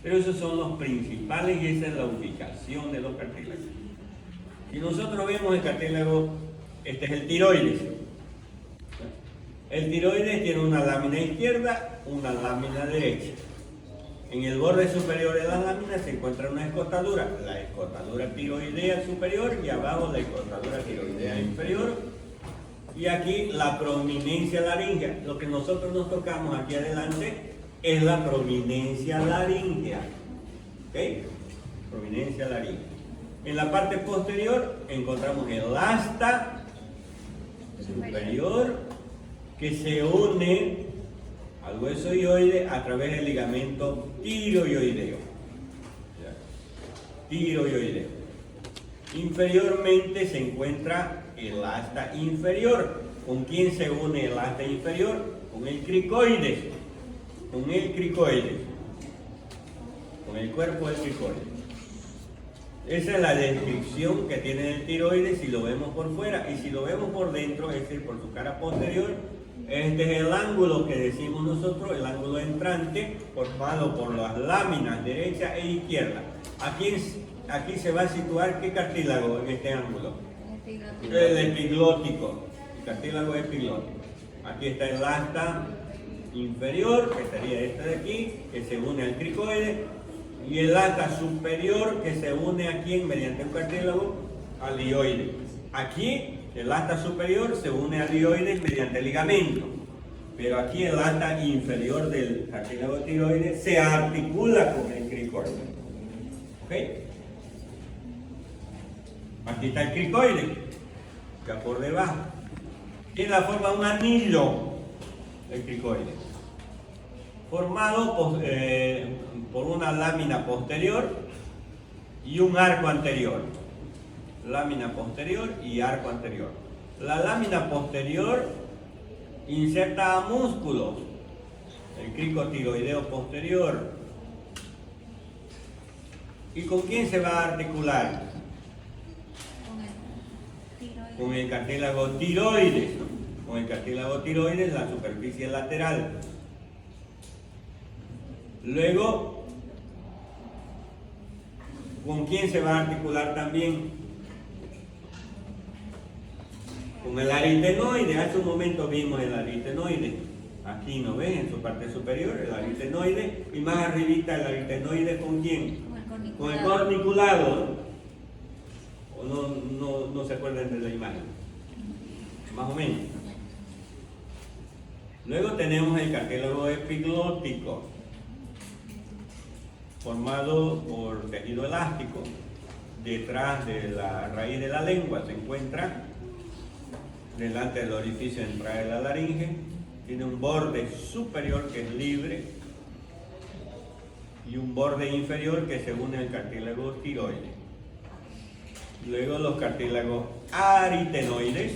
Pero esos son los principales y esa es la ubicación de los cartílagos. Si nosotros vemos el cartílago, este es el tiroides. El tiroides tiene una lámina izquierda, una lámina derecha. En el borde superior de la lámina se encuentra una escotadura, la escotadura tiroidea superior y abajo la escotadura tiroidea inferior. Y aquí la prominencia laríngea. Lo que nosotros nos tocamos aquí adelante es la prominencia laríngea. ¿Ok? Prominencia laríngea. En la parte posterior encontramos el asta superior que se une al hueso hioide a través del ligamento tiroideo. Tiroideo. Inferiormente se encuentra el asta inferior. ¿Con quién se une el asta inferior? Con el cricoides. Con el cricoides. Con el cuerpo del cricoides. Esa es la descripción que tiene el tiroides si lo vemos por fuera, y si lo vemos por dentro, es decir, por su cara posterior, este es el ángulo que decimos nosotros, el ángulo entrante, formado por las láminas derecha e izquierda. Aquí se va a situar ¿qué cartílago en este ángulo? El epiglótico, el cartílago epiglótico. Aquí está el asta inferior, que sería este de aquí, que se une al cricoide, y el asta superior que se une aquí mediante un cartílago al hioide. Aquí el asta superior se une al hioide mediante el ligamento, pero aquí el asta inferior del cartílago tiroides se articula con el cricoide. ¿Ok? Aquí está el cricoide, ya por debajo. Tiene la forma de un anillo el cricoide, formado por una lámina posterior y un arco anterior. Lámina posterior y arco anterior. La lámina posterior inserta a músculos, el cricotiroideo posterior. ¿Y con quién se va a articular? Con el cartílago tiroides, ¿no? Con el cartílago tiroides, la superficie lateral. Luego, ¿con quién se va a articular también? Con el aritenoide. Hace un momento vimos el aritenoide. Aquí no ven, en su parte superior, el aritenoide. Y más arribita el aritenoide, ¿con quién? Con el corniculado. ¿O no se acuerdan de la imagen? Más o menos. Luego tenemos el cartílago epiglótico, formado por tejido elástico. Detrás de la raíz de la lengua se encuentra, delante del orificio de entrada de la laringe. Tiene un borde superior que es libre y un borde inferior que se une al cartílago tiroide. Luego los cartílagos aritenoides,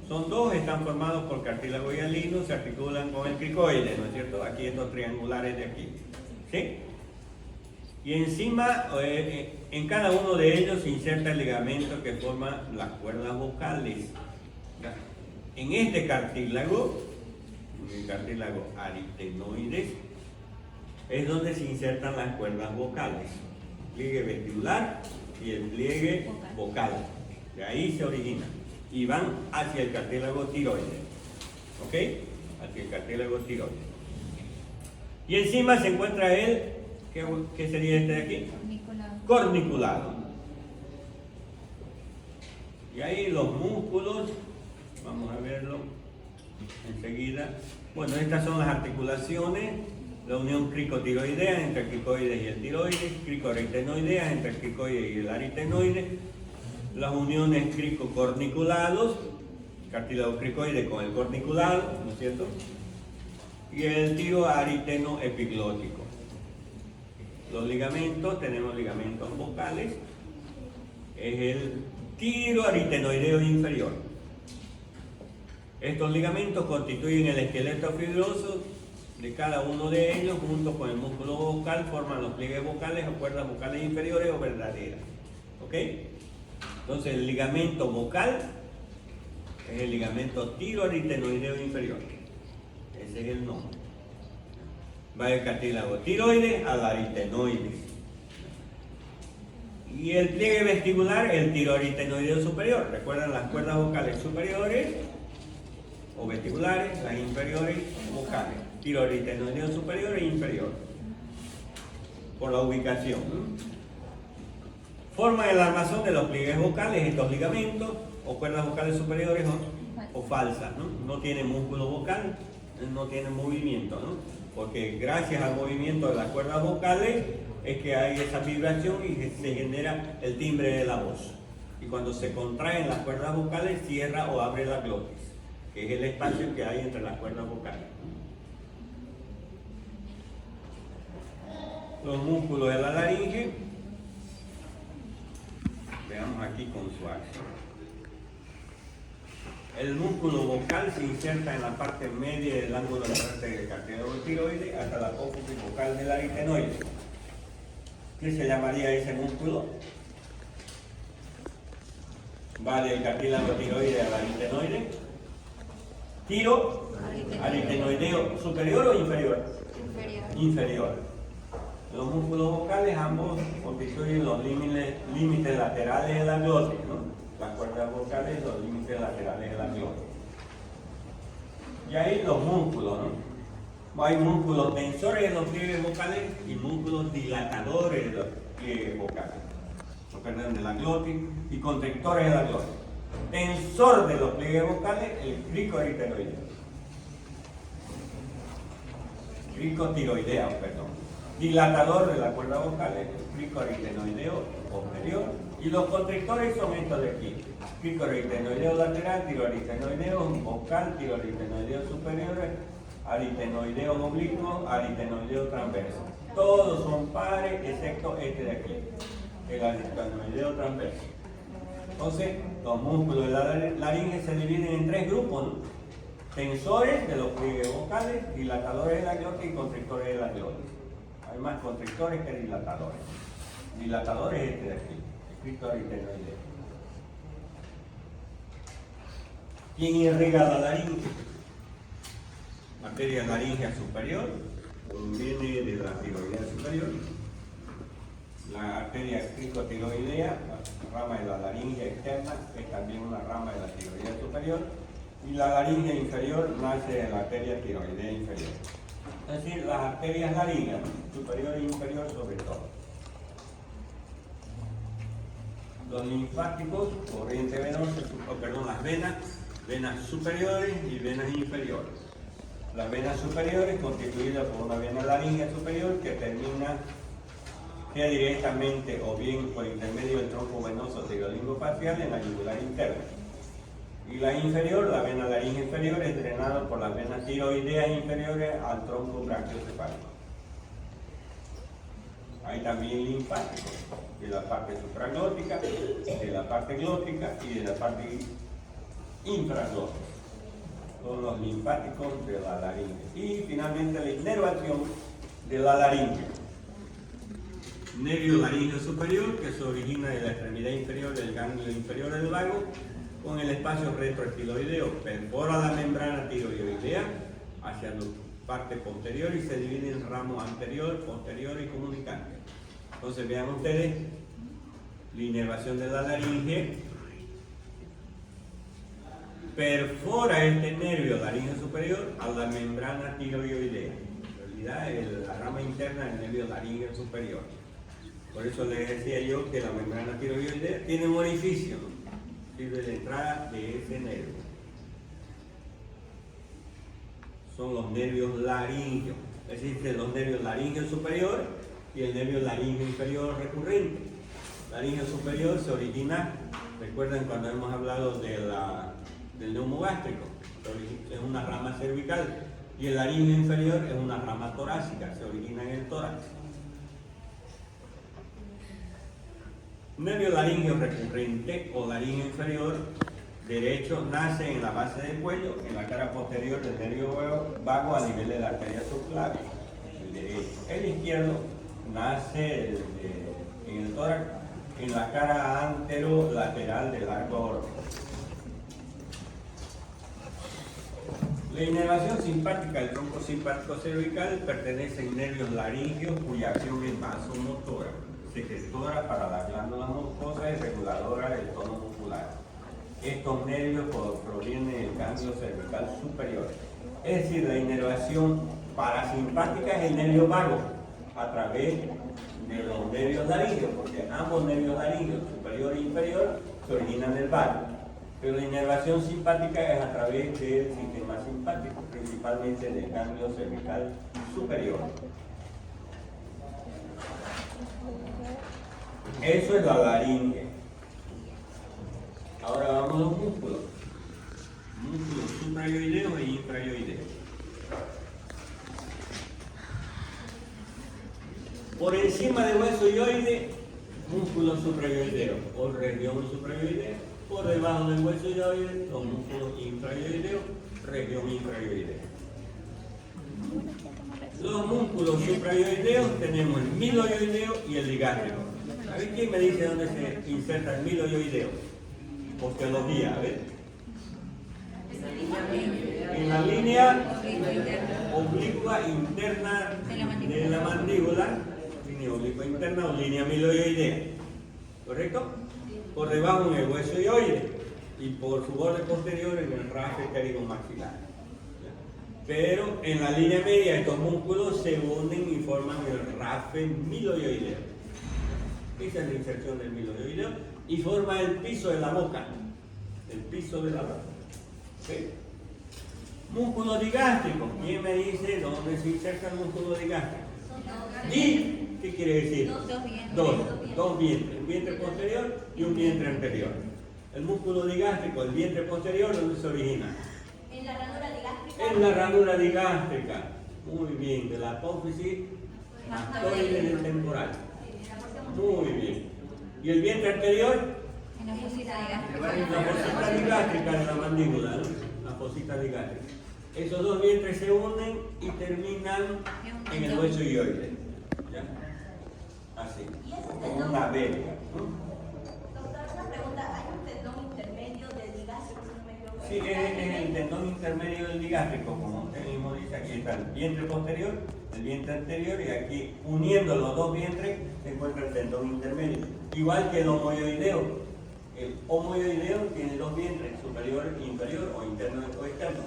son dos, están formados por cartílago hialino, se articulan con el cricoide, ¿no es cierto? Aquí estos triangulares de aquí, ¿sí? Y encima, en cada uno de ellos se inserta el ligamento que forma las cuerdas vocales. En este cartílago, el cartílago aritenoides, es donde se insertan las cuerdas vocales, el pliegue vestibular y el pliegue vocal. De ahí se origina y van hacia el cartílago tiroides, ¿ok? Hacia el cartílago tiroides. Y encima se encuentra el, ¿qué sería este de aquí? Corniculado. Y ahí los músculos, vamos a verlo enseguida. Bueno, estas son las articulaciones, la unión cricotiroidea entre el cricoides y el tiroides, cricoaritenoidea entre el cricoide y el aritenoide, las uniones cricocorniculados, cartílago cricoide con el corniculado, ¿no es cierto? Y el tiroariteno epiglótico. Los ligamentos, tenemos ligamentos vocales, es el tiroaritenoideo inferior. Estos ligamentos constituyen el esqueleto fibroso de cada uno de ellos, junto con el músculo vocal, forman los pliegues vocales o cuerdas vocales inferiores o verdaderas. ¿Ok? Entonces el ligamento vocal es el ligamento tiroaritenoideo inferior. Ese es el nombre. Va del cartílago tiroides al aritenoides. Y el pliegue vestibular, el tiroaritenoideo superior. Recuerdan las cuerdas vocales superiores o vestibulares, las inferiores vocales. Tiroaritenoideo superior e inferior. Por la ubicación. Forman el armazón de los pliegues vocales, estos ligamentos o cuerdas vocales superiores o falsas, ¿no? No tienen músculo vocal, no tienen movimiento, ¿no? Porque gracias al movimiento de las cuerdas vocales es que hay esa vibración y se genera el timbre de la voz. Y cuando se contraen las cuerdas vocales, cierra o abre la glotis, que es el espacio que hay entre las cuerdas vocales. Los músculos de la laringe, veamos aquí con su acción. El músculo vocal se inserta en la parte media del ángulo de la del cartílago tiroides hasta la apófisis vocal del aritenoide. ¿Qué se llamaría ese músculo? Va del cartílago tiroide al aritenoide. Tiro, aritenoideo, ¿superior o inferior? Inferior. Inferior. Los músculos vocales ambos constituyen los límites laterales de la glotis, ¿no? Las cuerdas vocales, los límites laterales de la glotis. Y ahí los músculos, ¿no? Hay músculos tensores de los pliegues vocales y músculos dilatadores de los pliegues vocales. No perdón, de la glotis y contractores de la glotis. Tensor de los pliegues vocales, el cricoaritenoideo. Cricotiroideo, perdón. Dilatador de la cuerda vocal, el cricoaritenoideo posterior. Y los contractores son estos de aquí. Cricoaritenoideo lateral, tiroaritenoideo vocal, tiroaritenoideo superior, aritenoideo oblicuo, aritenoideo transverso. Todos son pares excepto este de aquí, el aritenoideo transverso. Entonces, los músculos de la laringe se dividen en tres grupos, ¿no? Tensores de los pliegues vocales, dilatadores de la glotis y contractores de la glotis. Hay más contractores que dilatadores. Dilatadores es este de aquí, el cricoaritenoideo. ¿Quién irriga la laringe? Arteria laringea superior, viene de la tiroidea superior. La arteria cricotiroidea, la rama de la laringe externa, es también una rama de la tiroidea superior. Y la laringe inferior nace de la arteria tiroidea inferior. Es decir, las arterias laríngeas, superior e inferior sobre todo. Los linfáticos, corriente venosa, las venas superiores y venas inferiores. Las venas superiores constituidas por una vena laríngea superior que termina sea directamente o bien por intermedio del tronco venoso tirolingofacial en la yugular interna. Y la inferior, la vena laringe inferior, es drenada por las venas tiroideas inferiores al tronco brachiocefálico. Hay también linfáticos de la parte supraglótica, de la parte glótica y de la parte infraglótica. Son los linfáticos de la laringe. Y finalmente la inervación de la laringe. Nervio laríngeo superior que se origina de la extremidad inferior del ganglio inferior del vago con el espacio retroestiloideo, perfora la membrana tiroidea hacia la parte posterior y se divide en ramos anterior, posterior y comunicante. Entonces vean ustedes la inervación de la laringe, perfora este nervio laríngeo superior a la membrana tiroidea. En realidad es la rama interna del nervio laríngeo superior. Por eso les decía yo que la membrana tiroidea tiene un orificio, ¿no? Sirve de entrada de ese nervio. Son los nervios laringeos. Existen los nervios laringeos superior y el nervio laríngeo inferior recurrente. Laríngeo superior se origina, recuerden cuando hemos hablado del neumogástrico, es una rama cervical, y el laríngeo inferior es una rama torácica, se origina en el tórax. Nervio laríngeo recurrente o laríngeo inferior derecho nace en la base del cuello, en la cara posterior del nervio vago a nivel de la arteria subclavia, el derecho. El izquierdo nace en el tórax, en la cara anterolateral del arco aórtico. La inervación simpática del tronco simpático cervical pertenece a nervios laringeos cuya acción es vasomotora, secretora para la glándula mucosa y reguladora del tono muscular. Estos nervios provienen del ganglio cervical superior. Es decir, la inervación parasimpática es el nervio vago a través de los nervios laringeos, porque ambos nervios laringeos, superior e inferior, se originan del vago. Pero la inervación simpática es a través del sistema simpático, principalmente del ganglio cervical superior. Eso es la laringe. Ahora vamos a los músculos. Músculos suprayoideos e infrayoideos. Por encima del hueso yoide, músculos suprayoideos o región suprayoidea. Por debajo del hueso yoide, los músculos infrayoideos, región infrayoidea. Los músculos suprayoideos tenemos el miloyoideo y el ligástrico. A ver quién me dice dónde se inserta el miloyoideo. Osteología, a ver. En la línea oblicua interna de la mandíbula, línea oblicua interna o línea miloyoidea, ¿correcto? Por debajo en el hueso yoide y por su borde posterior en el rastre pterigomaxilar. Pero en la línea media estos músculos se unen y forman el rastre miloyoideo. Esa es la inserción del miloyoideo y forma el piso de la boca. El piso de la boca. ¿Sí? Músculo digástrico. ¿Quién me dice dónde se inserta el músculo digástrico? ¿Y qué quiere decir? Dos vientres. Un vientre posterior y un vientre anterior. El músculo digástrico, el vientre posterior, ¿dónde se origina? En la ranura digástrica. En la ranura digástrica. Muy bien. De la apófisis mastoide del temporal. Muy bien. ¿Y el vientre anterior? En la fosita digástrica. La fosita digástrica de la mandíbula, ¿no? La fosita digástrica. Esos dos vientres se unen y terminan en el hueso yoide. ¿Ya? Así. Como una verga. Doctor, una pregunta. ¿Hay un tendón intermedio del digástrico? Si no me equivoco? Sí, es el tendón intermedio del digástrico, como usted mismo dice. Aquí está el vientre posterior, el vientre anterior, y aquí uniendo los dos vientres se encuentra el tendón intermedio. Igual que el homoyoideo. El homoyoideo tiene dos vientres, superior e inferior, o interno o externo,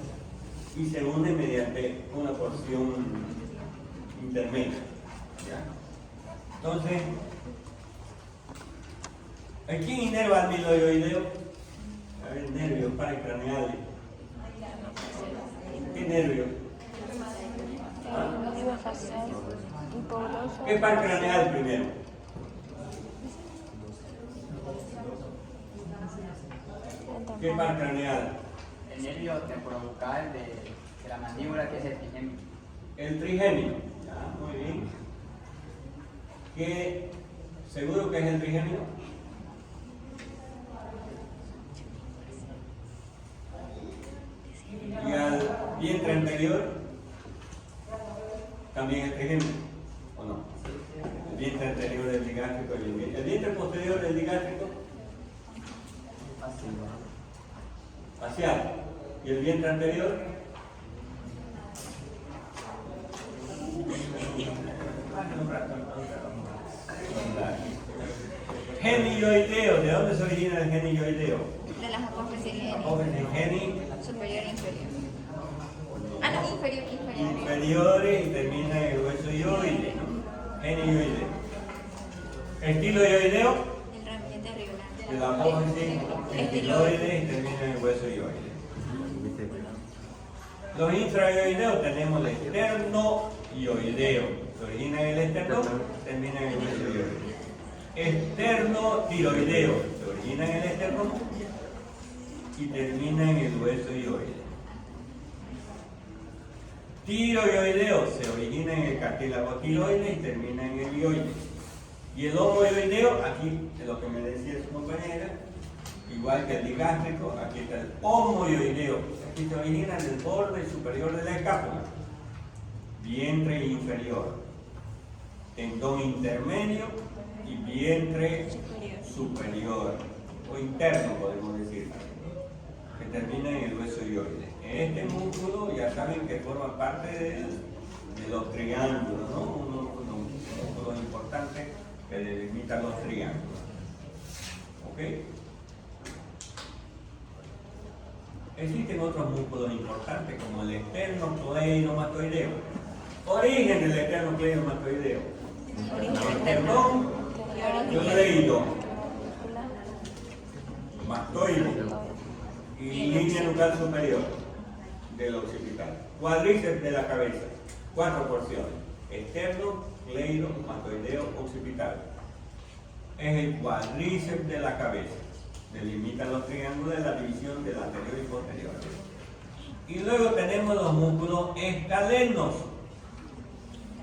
y se une mediante una porción intermedia. ¿Ya? Entonces, ¿quién inerva el miloyoideo? A ver, nervios paracraneales. ¿Qué nervio? ¿Ah? ¿Qué par craneal primero? ¿Qué par craneal? El nervio temporobucal de la mandíbula, que es el trigemio. El trigemio. Ya, muy bien. ¿Qué? ¿Seguro que es el trigemio? Y al vientre anterior también el trigemio, ¿o no? El vientre anterior del digástrico y el vientre posterior del digástrico facial. ¿Y el vientre anterior? Genioideo. ¿De dónde se origina el genioideo? De las apófisis Geni superior e inferior. Ah, no, inferior. inferiores y termina en el hueso yoide, ¿no? Genioideo. Estiloideo. El ramillete rival. De la apófisis estiloide y termina en el hueso yoide. Los infrayoideos tenemos el esternoioideo. Se origina en el esterno, termina en el hueso yoide. Esternotiroideo. Se origina en el esterno y termina en el hueso yoide. Tiroideo se origina en el cartílago tiroide y termina en el yoide. Y el homoyoideo, aquí es lo que me decía su compañera, igual que el digástrico, aquí está el homoioideo. Aquí se origina en el borde superior de la escápula, vientre inferior, tendón intermedio y vientre superior, o interno podemos decir, que termina en el hueso hioide. Este músculo ya saben que forma parte de los triángulos, ¿no? Un músculo importante que delimita los triángulos. ¿Ok? Existen otros músculos importantes como el esternocleidomatoideo. Origen del esternocleidomatoideo. Esternón cleido, mastoide y línea nucal superior del occipital. Cuádriceps de la cabeza. 4 porciones. Externo, cleido, matoideo, occipital. Es el cuádriceps de la cabeza. Delimita los triángulos de la división del anterior y posterior. Y luego tenemos los músculos escalenos.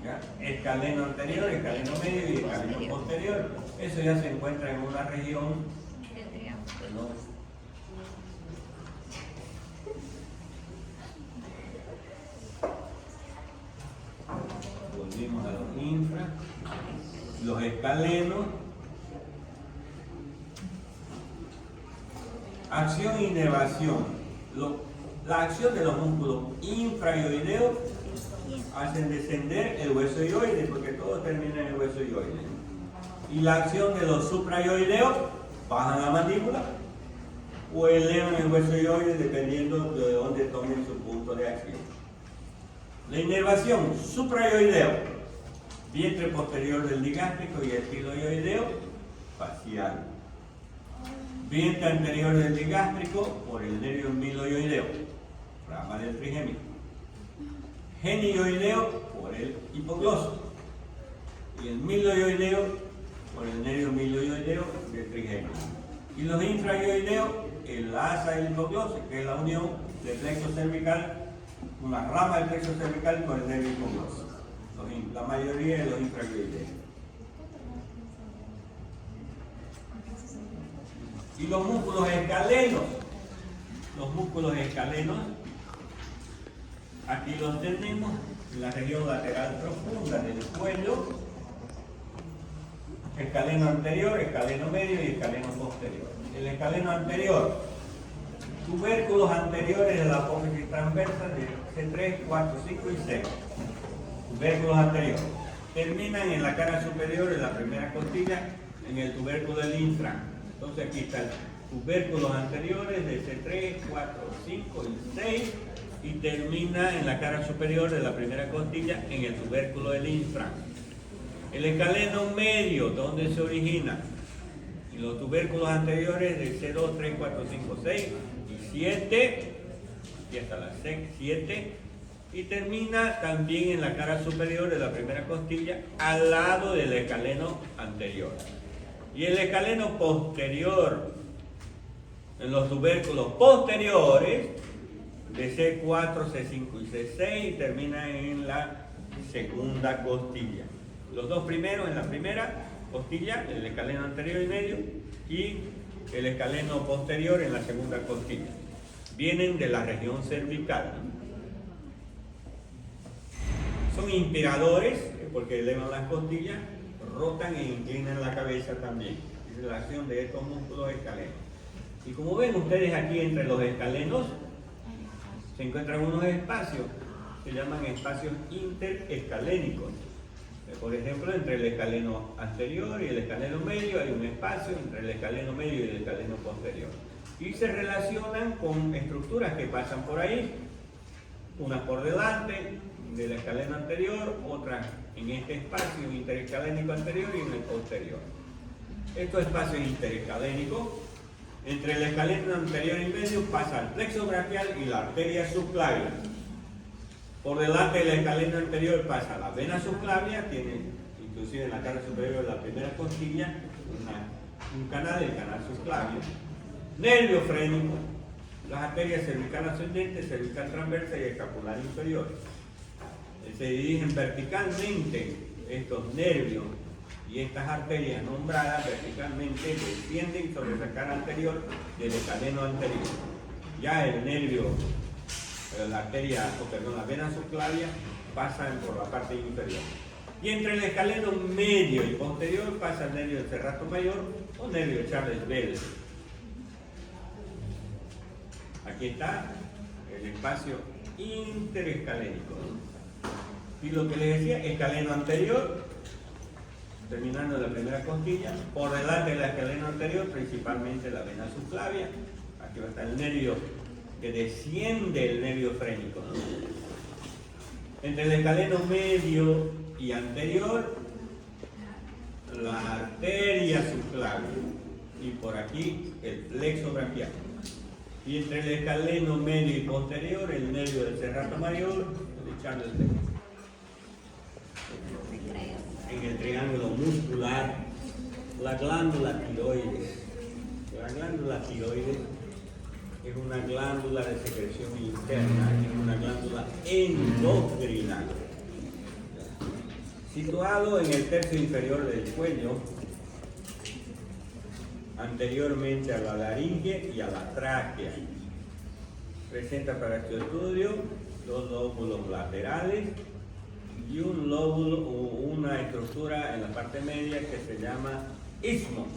¿Ya? Escaleno anterior, escaleno medio y escaleno posterior. Eso ya se encuentra en una región. Perdón. Volvimos a los infra, los escalenos. Acción y inervación. La acción de los músculos infraioideos hacen descender el hueso hioide, porque todo termina en el hueso hioide. Y la acción de los supraioideos bajan la mandíbula o elevan el hueso hioide dependiendo de dónde tomen su punto de acción. La inervación supraioideo, vientre posterior del digástrico y estiloioideo facial. Vientre anterior del digástrico por el nervio miloioideo, rama del trigémino. Genioideo por el hipogloso. Y el miloioideo por el nervio miloioideo del trigémino. Y los infraioideos, el asa y el hipogloso, que es la unión del plexo cervical, una rama del plexo cervical con el nervio hipogloso. La mayoría de los infraioideos. Y los músculos escalenos. Los músculos escalenos, aquí los tenemos en la región lateral profunda del cuello. Escaleno anterior, escaleno medio y escaleno posterior. El escaleno anterior, tubérculos anteriores de la apófisis transversa de C3, 4, 5 y 6. Tubérculos anteriores. Terminan en la cara superior de la primera costilla, en el tubérculo del infra. Entonces aquí están tubérculos anteriores de C3, 4, 5 y 6 y termina en la cara superior de la primera costilla en el tubérculo del infra. El escaleno medio, ¿dónde se origina? En los tubérculos anteriores de C2, 3, 4, 5, 6 y 7, aquí hasta la 7, y termina también en la cara superior de la primera costilla al lado del escaleno anterior. Y el escaleno posterior, en los tubérculos posteriores, de C4, C5 y C6, y termina en la segunda costilla. Los dos primeros en la primera costilla, el escaleno anterior y medio, y el escaleno posterior en la segunda costilla. Vienen de la región cervical. Son inspiradores, porque elevan las costillas, rotan e inclinan la cabeza también. Es la acción de estos músculos escalenos. Y como ven ustedes aquí entre los escalenos, se encuentran unos espacios, se llaman espacios interescalénicos. Por ejemplo, entre el escaleno anterior y el escaleno medio hay un espacio entre el escaleno medio y el escaleno posterior. Y se relacionan con estructuras que pasan por ahí, unas por delante del escaleno anterior, otras en este espacio interescalénico anterior y en el posterior. Estos espacios interescalénicos, entre el escaleno anterior y medio pasa el plexo braquial y la arteria subclavia. Por delante del escaleno anterior pasa la vena subclavia, tiene inclusive en la cara superior de la primera costilla un canal, el canal subclavio. Nervio frénico, las arterias cervical ascendente, cervical transversa y escapular inferior. Se dirigen verticalmente estos nervios Y estas arterias nombradas verticalmente descienden sobre la cara anterior del escaleno anterior. Ya el nervio, la arteria, o perdón, la vena subclavia pasan por la parte inferior. Y entre el escaleno medio y posterior pasa el nervio del serrato mayor o nervio Charles Bell. Aquí está el espacio interescalénico. Y lo que les decía, escaleno anterior, terminando la primera costilla, por delante del escaleno anterior, principalmente la vena subclavia. Aquí va a estar el nervio que desciende, el nervio frénico, ¿no? Entre el escaleno medio y anterior, la arteria subclavia. Y por aquí, el plexo braquial. Y entre el escaleno medio y posterior, el nervio del serrato mayor, el Charles Bell. En el triángulo muscular, la glándula tiroides. La glándula tiroides es una glándula de secreción interna, es una glándula endocrina. Situado en el tercio inferior del cuello, anteriormente a la laringe y a la tráquea. Presenta para este estudio dos lóbulos laterales y un lóbulo o una estructura en la parte media que se llama istmo.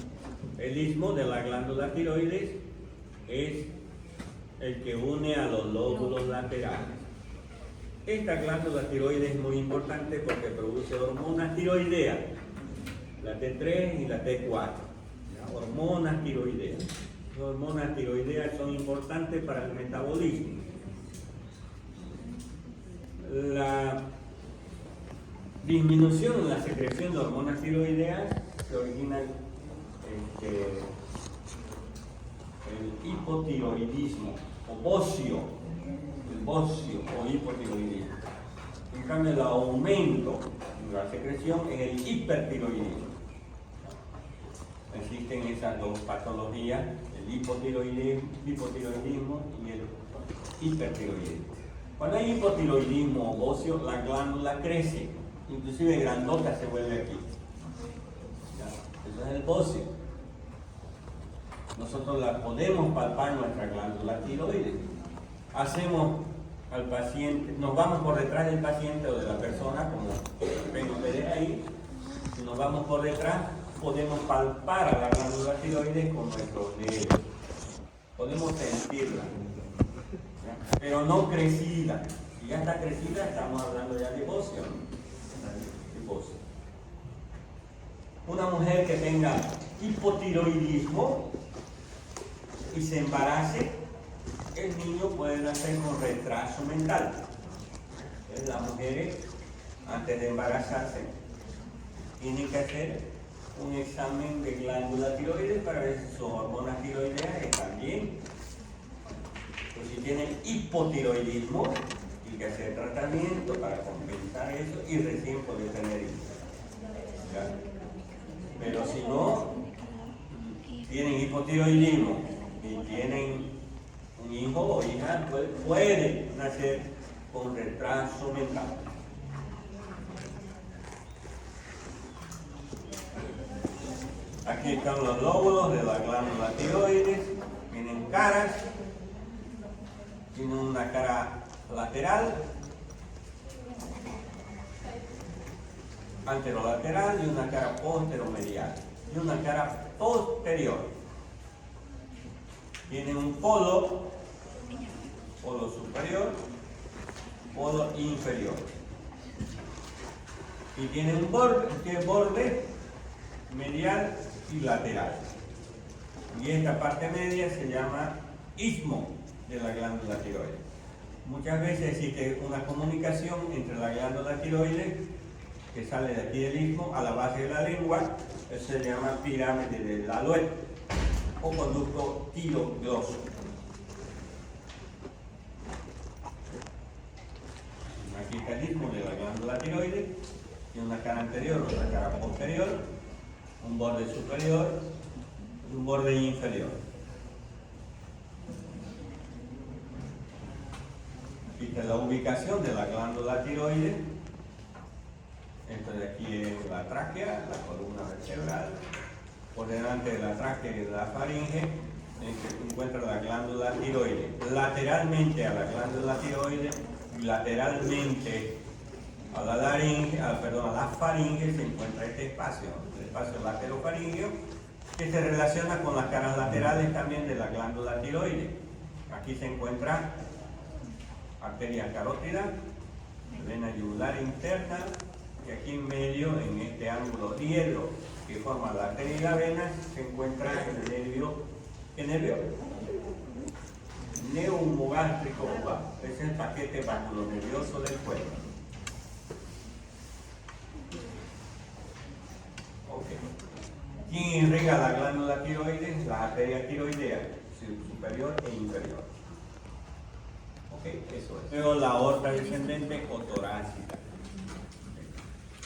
El istmo de la glándula tiroides es el que une a los lóbulos laterales. Esta glándula tiroides es muy importante porque produce hormonas tiroideas, la T3 y la T4. ¿Ya? Hormonas tiroideas. Las hormonas tiroideas son importantes para el metabolismo. La disminución en la secreción de hormonas tiroideas se origina el hipotiroidismo o bocio, el bocio o hipotiroidismo. En cambio, el aumento de la secreción es el hipertiroidismo. Existen esas dos patologías, el hipotiroidismo y el hipertiroidismo. Cuando hay hipotiroidismo o bocio, la glándula crece, inclusive grandota se vuelve aquí. ¿Ya? Eso es el bocio. Nosotros la podemos palpar nuestra glándula tiroides. Hacemos al paciente, nos vamos por detrás del paciente o de la persona, como ven ustedes ahí. Si nos vamos por detrás, podemos palpar a la glándula tiroides con nuestros dedos. Podemos sentirla, ¿ya? Pero no crecida. Si ya está crecida, estamos hablando ya de bocio, ¿no? De bocio. Una mujer que tenga hipotiroidismo y se embarace, el niño puede nacer con retraso mental. Entonces, las mujeres, antes de embarazarse, tienen que hacer un examen de glándula tiroides para ver si sus hormonas tiroideas están bien. Pues si tienen hipotiroidismo, tienen que hacer tratamiento para compensar eso y recién poder tener hijos. ¿Ya? Pero si no tienen hipotiroidismo y tienen un hijo o hija, puede nacer con retraso mental. Aquí están los lóbulos de la glándula tiroides, tienen caras, tienen una cara lateral, anterolateral y una cara posteromedial y una cara posterior. Tiene un polo superior, polo inferior. Y tiene un borde medial y lateral. Y esta parte media se llama istmo de la glándula tiroides. Muchas veces existe una comunicación entre la glándula tiroides que sale de aquí del istmo a la base de la lengua. Eso se llama pirámide del aloe o conducto tirogloso. Aquí está el istmo de la glándula tiroides, tiene una cara anterior, otra cara posterior, un borde superior y un borde inferior. Aquí está la ubicación de la glándula tiroides. Esto de aquí es la tráquea, la columna vertebral. Por delante de la tráquea y de la faringe se encuentra la glándula tiroides. Lateralmente a la glándula tiroides y lateralmente a la laringe, a la faringe se encuentra este espacio, el espacio laterofaringeo, que se relaciona con las caras laterales también de la glándula tiroides. Aquí se encuentra arteria carótida, vena yugular interna, y aquí en medio, en este ángulo diedro que forma la arteria y la vena, se encuentra el nervio. ¿Qué nervio? Neumogástrico, es el paquete baculonervioso del cuello. Ok. ¿Quién irriga la glándula tiroides? Las arterias tiroideas, superior e inferior. Ok, eso es. Luego la aorta descendente o torácica.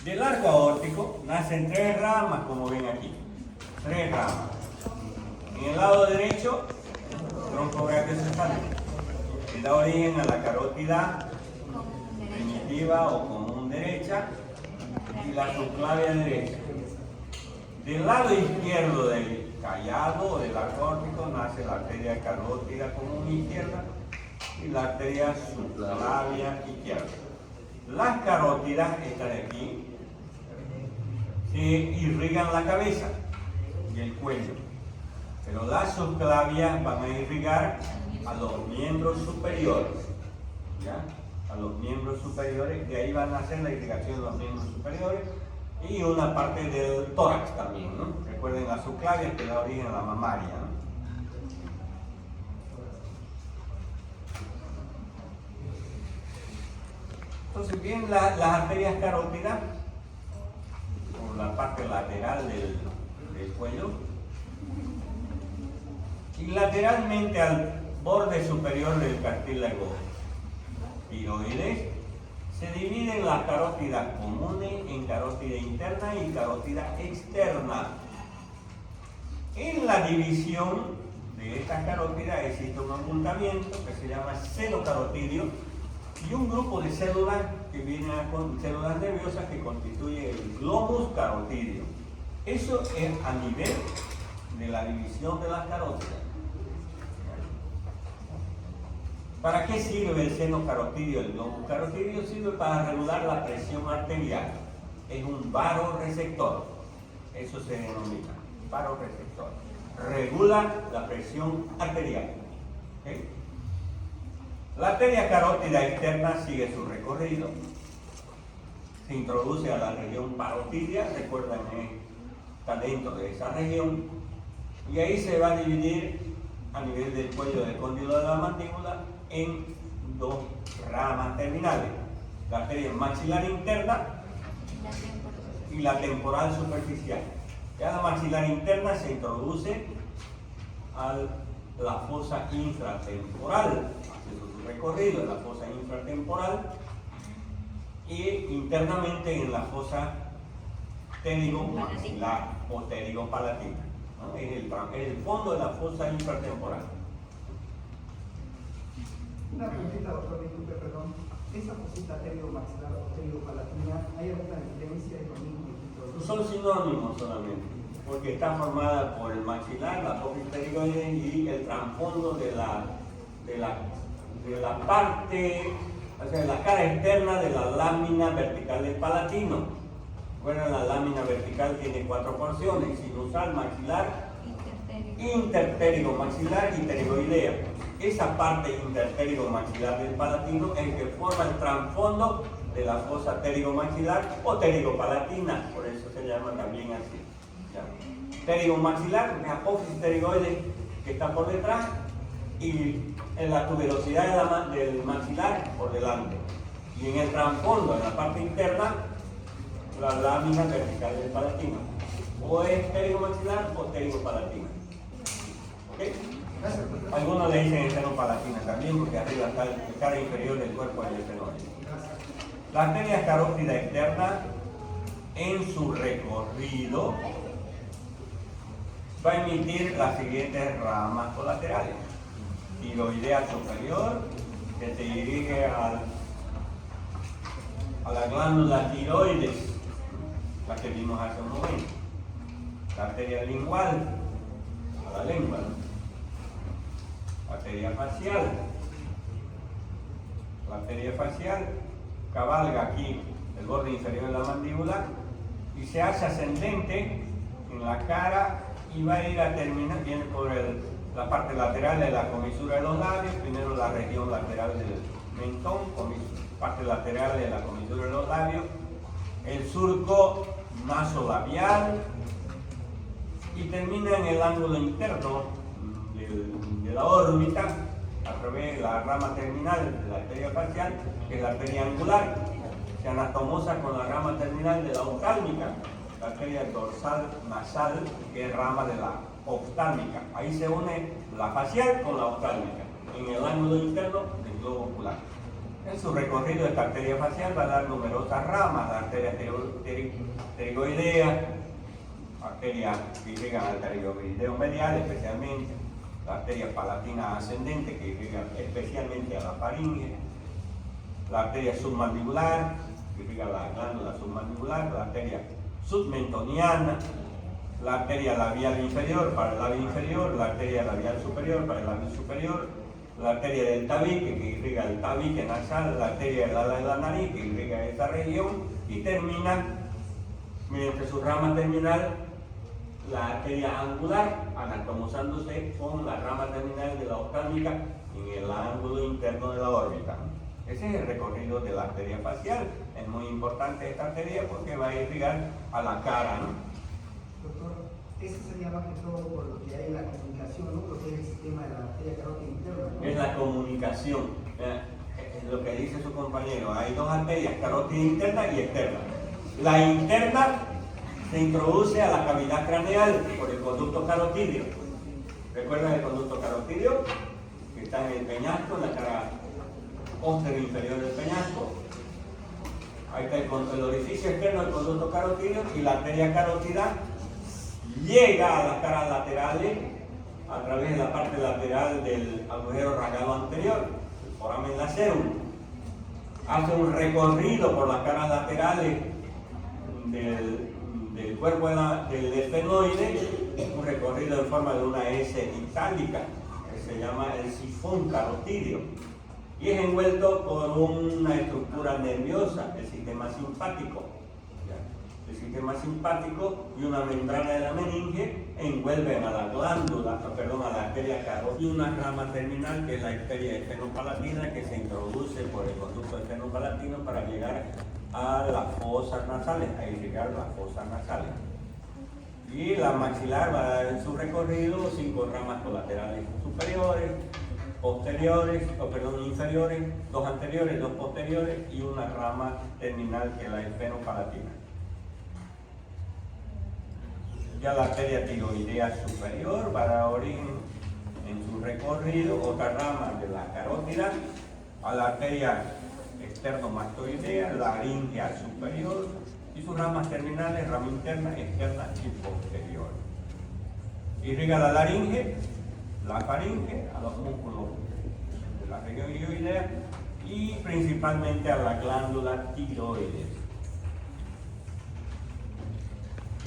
Del arco aórtico nacen 3 ramas, como ven aquí. 3 ramas. En el lado derecho, tronco brachiocefálico, que da origen a la carótida primitiva o común derecha y la subclavia derecha. Del lado izquierdo del callado o del arco aórtico nace la arteria carótida común izquierda y la arteria subclavia izquierda. Las carótidas, estas de aquí, se irrigan la cabeza y el cuello, pero las subclavias van a irrigar a los miembros superiores, ¿ya? A los miembros superiores, de ahí van a hacer la irrigación de los miembros superiores y una parte del tórax también, ¿no? Recuerden las subclavias que da origen a la mamaria, ¿no? Entonces, bien, las arterias carótidas, por la parte lateral del cuello, y lateralmente al borde superior del cartílago tiroides, se dividen las carótidas comunes en carótida interna y carótida externa. En la división de estas carótidas existe un ocultamiento que se llama seno carotidio y un grupo de células que vienen con células nerviosas que constituye el globus carotidio. Eso es a nivel de la división de las carótidas. ¿Para qué sirve el seno carotidio? El globus carotidio sirve para regular la presión arterial. Es un vasoreceptor. Eso se denomina vasoreceptor. Regula la presión arterial. ¿Okay? La arteria carótida externa sigue su recorrido. Se introduce a la región parotidia, recuerden, está dentro de esa región. Y ahí se va a dividir a nivel del cuello del cóndilo de la mandíbula en 2 ramas terminales, la arteria maxilar interna y la temporal superficial. Ya la maxilar interna se introduce a la fosa infratemporal, hace su recorrido en la fosa infratemporal y internamente en la fosa pterigomaxilar o pterigopalatina, ¿no? En el fondo de la fosa infratemporal. Una preguntita, doctor, disculpe, perdón. ¿Esa fosita pterigomaxilar o pterigopalatina, hay alguna diferencia de lo mismo? Son sinónimos solamente, porque está formada por el maxilar, la apófisis pterigoide y el trasfondo de la parte, o sea, de la cara externa de la lámina vertical del palatino. Bueno, la lámina vertical tiene 4 porciones: sinusal, maxilar, interpterigomaxilar y pterigoidea. Esa parte interpterigomaxilar del palatino es el que forma el trasfondo de la fosa pterigomaxilar o pterigopalatina, por eso se llama también así. ¿Ya? Pterigomaxilar, la apófisis pterigoide que está por detrás y en la tuberosidad del maxilar por delante. Y en el trasfondo, en la parte interna, la lámina vertical del palatino. O es pterigomaxilar o pterigopalatina. ¿Ok? Algunos le dicen seno-palatina también, porque arriba está la cara inferior del cuerpo del esfenoide. La arteria carótida externa, en su recorrido, va a emitir las siguientes ramas colaterales: tiroidea superior, que se dirige a la glándula tiroides, la que vimos hace un momento. La arteria lingual, a la lengua, ¿no? La arteria facial. La arteria facial cabalga aquí el borde inferior de la mandíbula y se hace ascendente en la cara y va a ir a terminar, viene por la parte lateral de la comisura de los labios, primero la región lateral del mentón, parte lateral de la comisura de los labios, el surco nasolabial y termina en el ángulo interno de la órbita a través de la rama terminal de la arteria facial, que es la arteria angular, se anatomosa con la rama terminal de la oftálmica, la arteria dorsal nasal, que es rama de la oftálmica. Ahí se une la facial con la oftálmica, en el ángulo interno del globo ocular. En su recorrido esta arteria facial va a dar numerosas ramas, la arteria pterygoidea, arteria que irriga al pterygoideo medial especialmente, la arteria palatina ascendente que irriga especialmente a la faringe, la arteria submandibular que irriga la glándula submandibular, la arteria submentoniana, la arteria labial inferior para el labio inferior, la arteria labial superior para el labio superior, la arteria del tabique que irriga el tabique nasal, la arteria del ala de la nariz que irriga esta región y termina mediante su rama terminal la arteria angular anatomosándose con la rama terminal de la oftálmica en el ángulo interno de la órbita. Ese es el recorrido de la arteria facial. Es muy importante esta arteria porque va a irrigar a la cara, ¿no? Doctor, eso sería más que todo por lo que hay en la comunicación, ¿no? Lo que es el sistema de la arteria carótida interna, ¿no? Es la comunicación. Lo que dice su compañero, hay dos arterias, carótida interna y externa. La interna se introduce a la cavidad craneal por el conducto carotídeo. ¿Recuerdan el conducto carotídeo? Que está en el peñasco, en la cara posterior inferior del peñasco. Ahí está el orificio externo del conducto carotídeo y la arteria carótida llega a las caras laterales a través de la parte lateral del agujero ragado anterior, el foramen lacerum. Hace un recorrido por las caras laterales del cuerpo del esfenoide, un recorrido en forma de una S itálica, que se llama el sifón carotídeo, y es envuelto por una estructura nerviosa, el sistema simpático. El sistema simpático y una membrana de la meninge envuelven a la glándula, a la arteria carótida, y una rama terminal que es la arteria esfenopalatina que se introduce por el conducto esfenopalatino para llegar a las fosas nasales, a irrigar las fosas nasales. Y la maxilar va a dar en su recorrido 5 ramas colaterales superiores, inferiores, 2 anteriores, 2 posteriores y una rama terminal que es la esfenopalatina. Ya la arteria tiroidea superior va a dar origen en su recorrido otra rama de la carótida a la arteria externomastoidea, laringea superior y sus ramas terminales, rama interna, externa y posterior. Irriga la laringe, la faringe, a los músculos de la región tiroidea y principalmente a la glándula tiroides.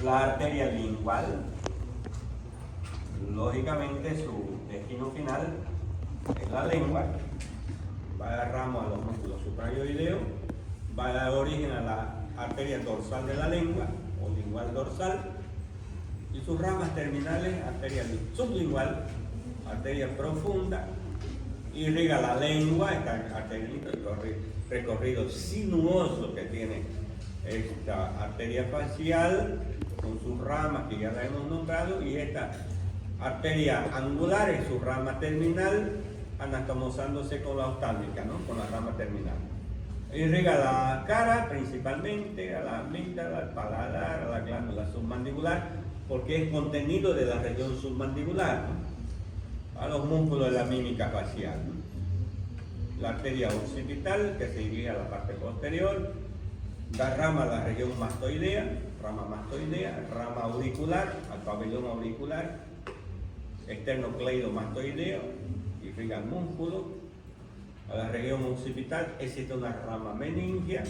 La arteria lingual, lógicamente su destino final es la lengua, va a dar ramo a los músculos suprayoideos, va a dar origen a la arteria dorsal de la lengua o lingual dorsal y sus ramas terminales, arteria sublingual, arteria profunda, irriga la lengua, esta arteria, el recorrido sinuoso que tiene esta arteria facial con sus ramas que ya la hemos nombrado y esta arteria angular en su rama terminal anatomosándose con la oftálmica, ¿no? Con la rama terminal. Irriga la cara principalmente, a la amígdala, al paladar, a la glándula submandibular, porque es contenido de la región submandibular, ¿no? A los músculos de la mímica facial, ¿no? La arteria occipital que se dirige a la parte posterior, da rama a la región mastoidea, rama auricular, al pabellón auricular, externocleidomastoideo, irriga el músculo. A la región occipital existe una rama meningea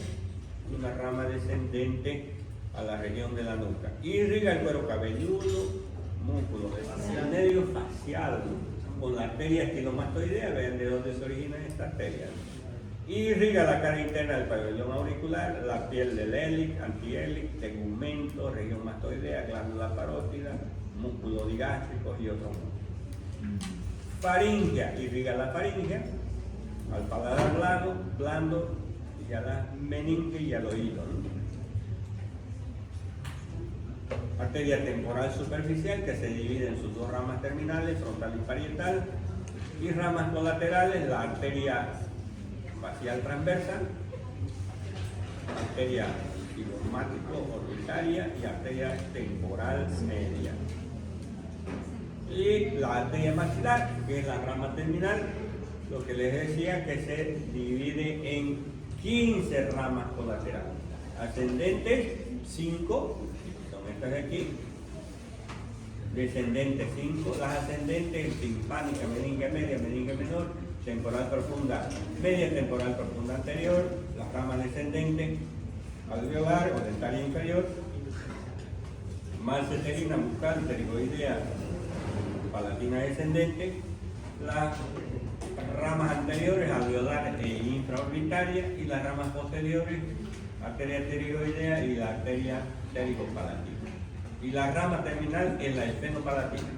y una rama descendente a la región de la nuca. Irriga el cuero cabelludo, músculos, el nervio facial, con la arteria estilomastoidea, vean de dónde se origina esta arteria. Irriga la cara interna del pabellón auricular, la piel del hélice, antihélice, tegumento, región mastoidea, glándula parótida, músculos digástricos y otros músculos. Faringea, irriga la faringe, al paladar blando y a la meninge y al oído, ¿no? Arteria temporal superficial que se divide en sus dos ramas terminales, frontal y parietal, y ramas colaterales, la arteria facial transversa, arteria cigomático orbitaria y arteria temporal media. Y la arteria maxilar, que es la rama terminal, lo que les decía que se divide en 15 ramas colaterales. Ascendentes, 5, son estas de aquí. Descendentes, 5. Las ascendentes, timpánica, meninge media, meninge menor, temporal profunda, media temporal profunda anterior, las ramas descendentes, alveolar o dentaria inferior, malceterina, bucal, pterigoidea, palatina descendente, las ramas anteriores, alveolar e infraorbitaria, y las ramas posteriores, arteria pterigoidea y la arteria pterigopalatina. Y la rama terminal es la esfenopalatina.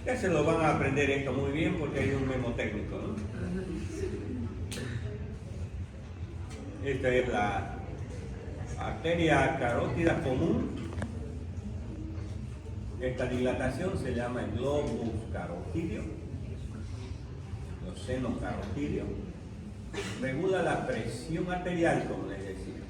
Ya se lo van a aprender esto muy bien porque hay un memotécnico, ¿no? Esta es la arteria carótida común. Esta dilatación se llama el globus carotidio, los senos carotidios. Regula la presión arterial, como les decía.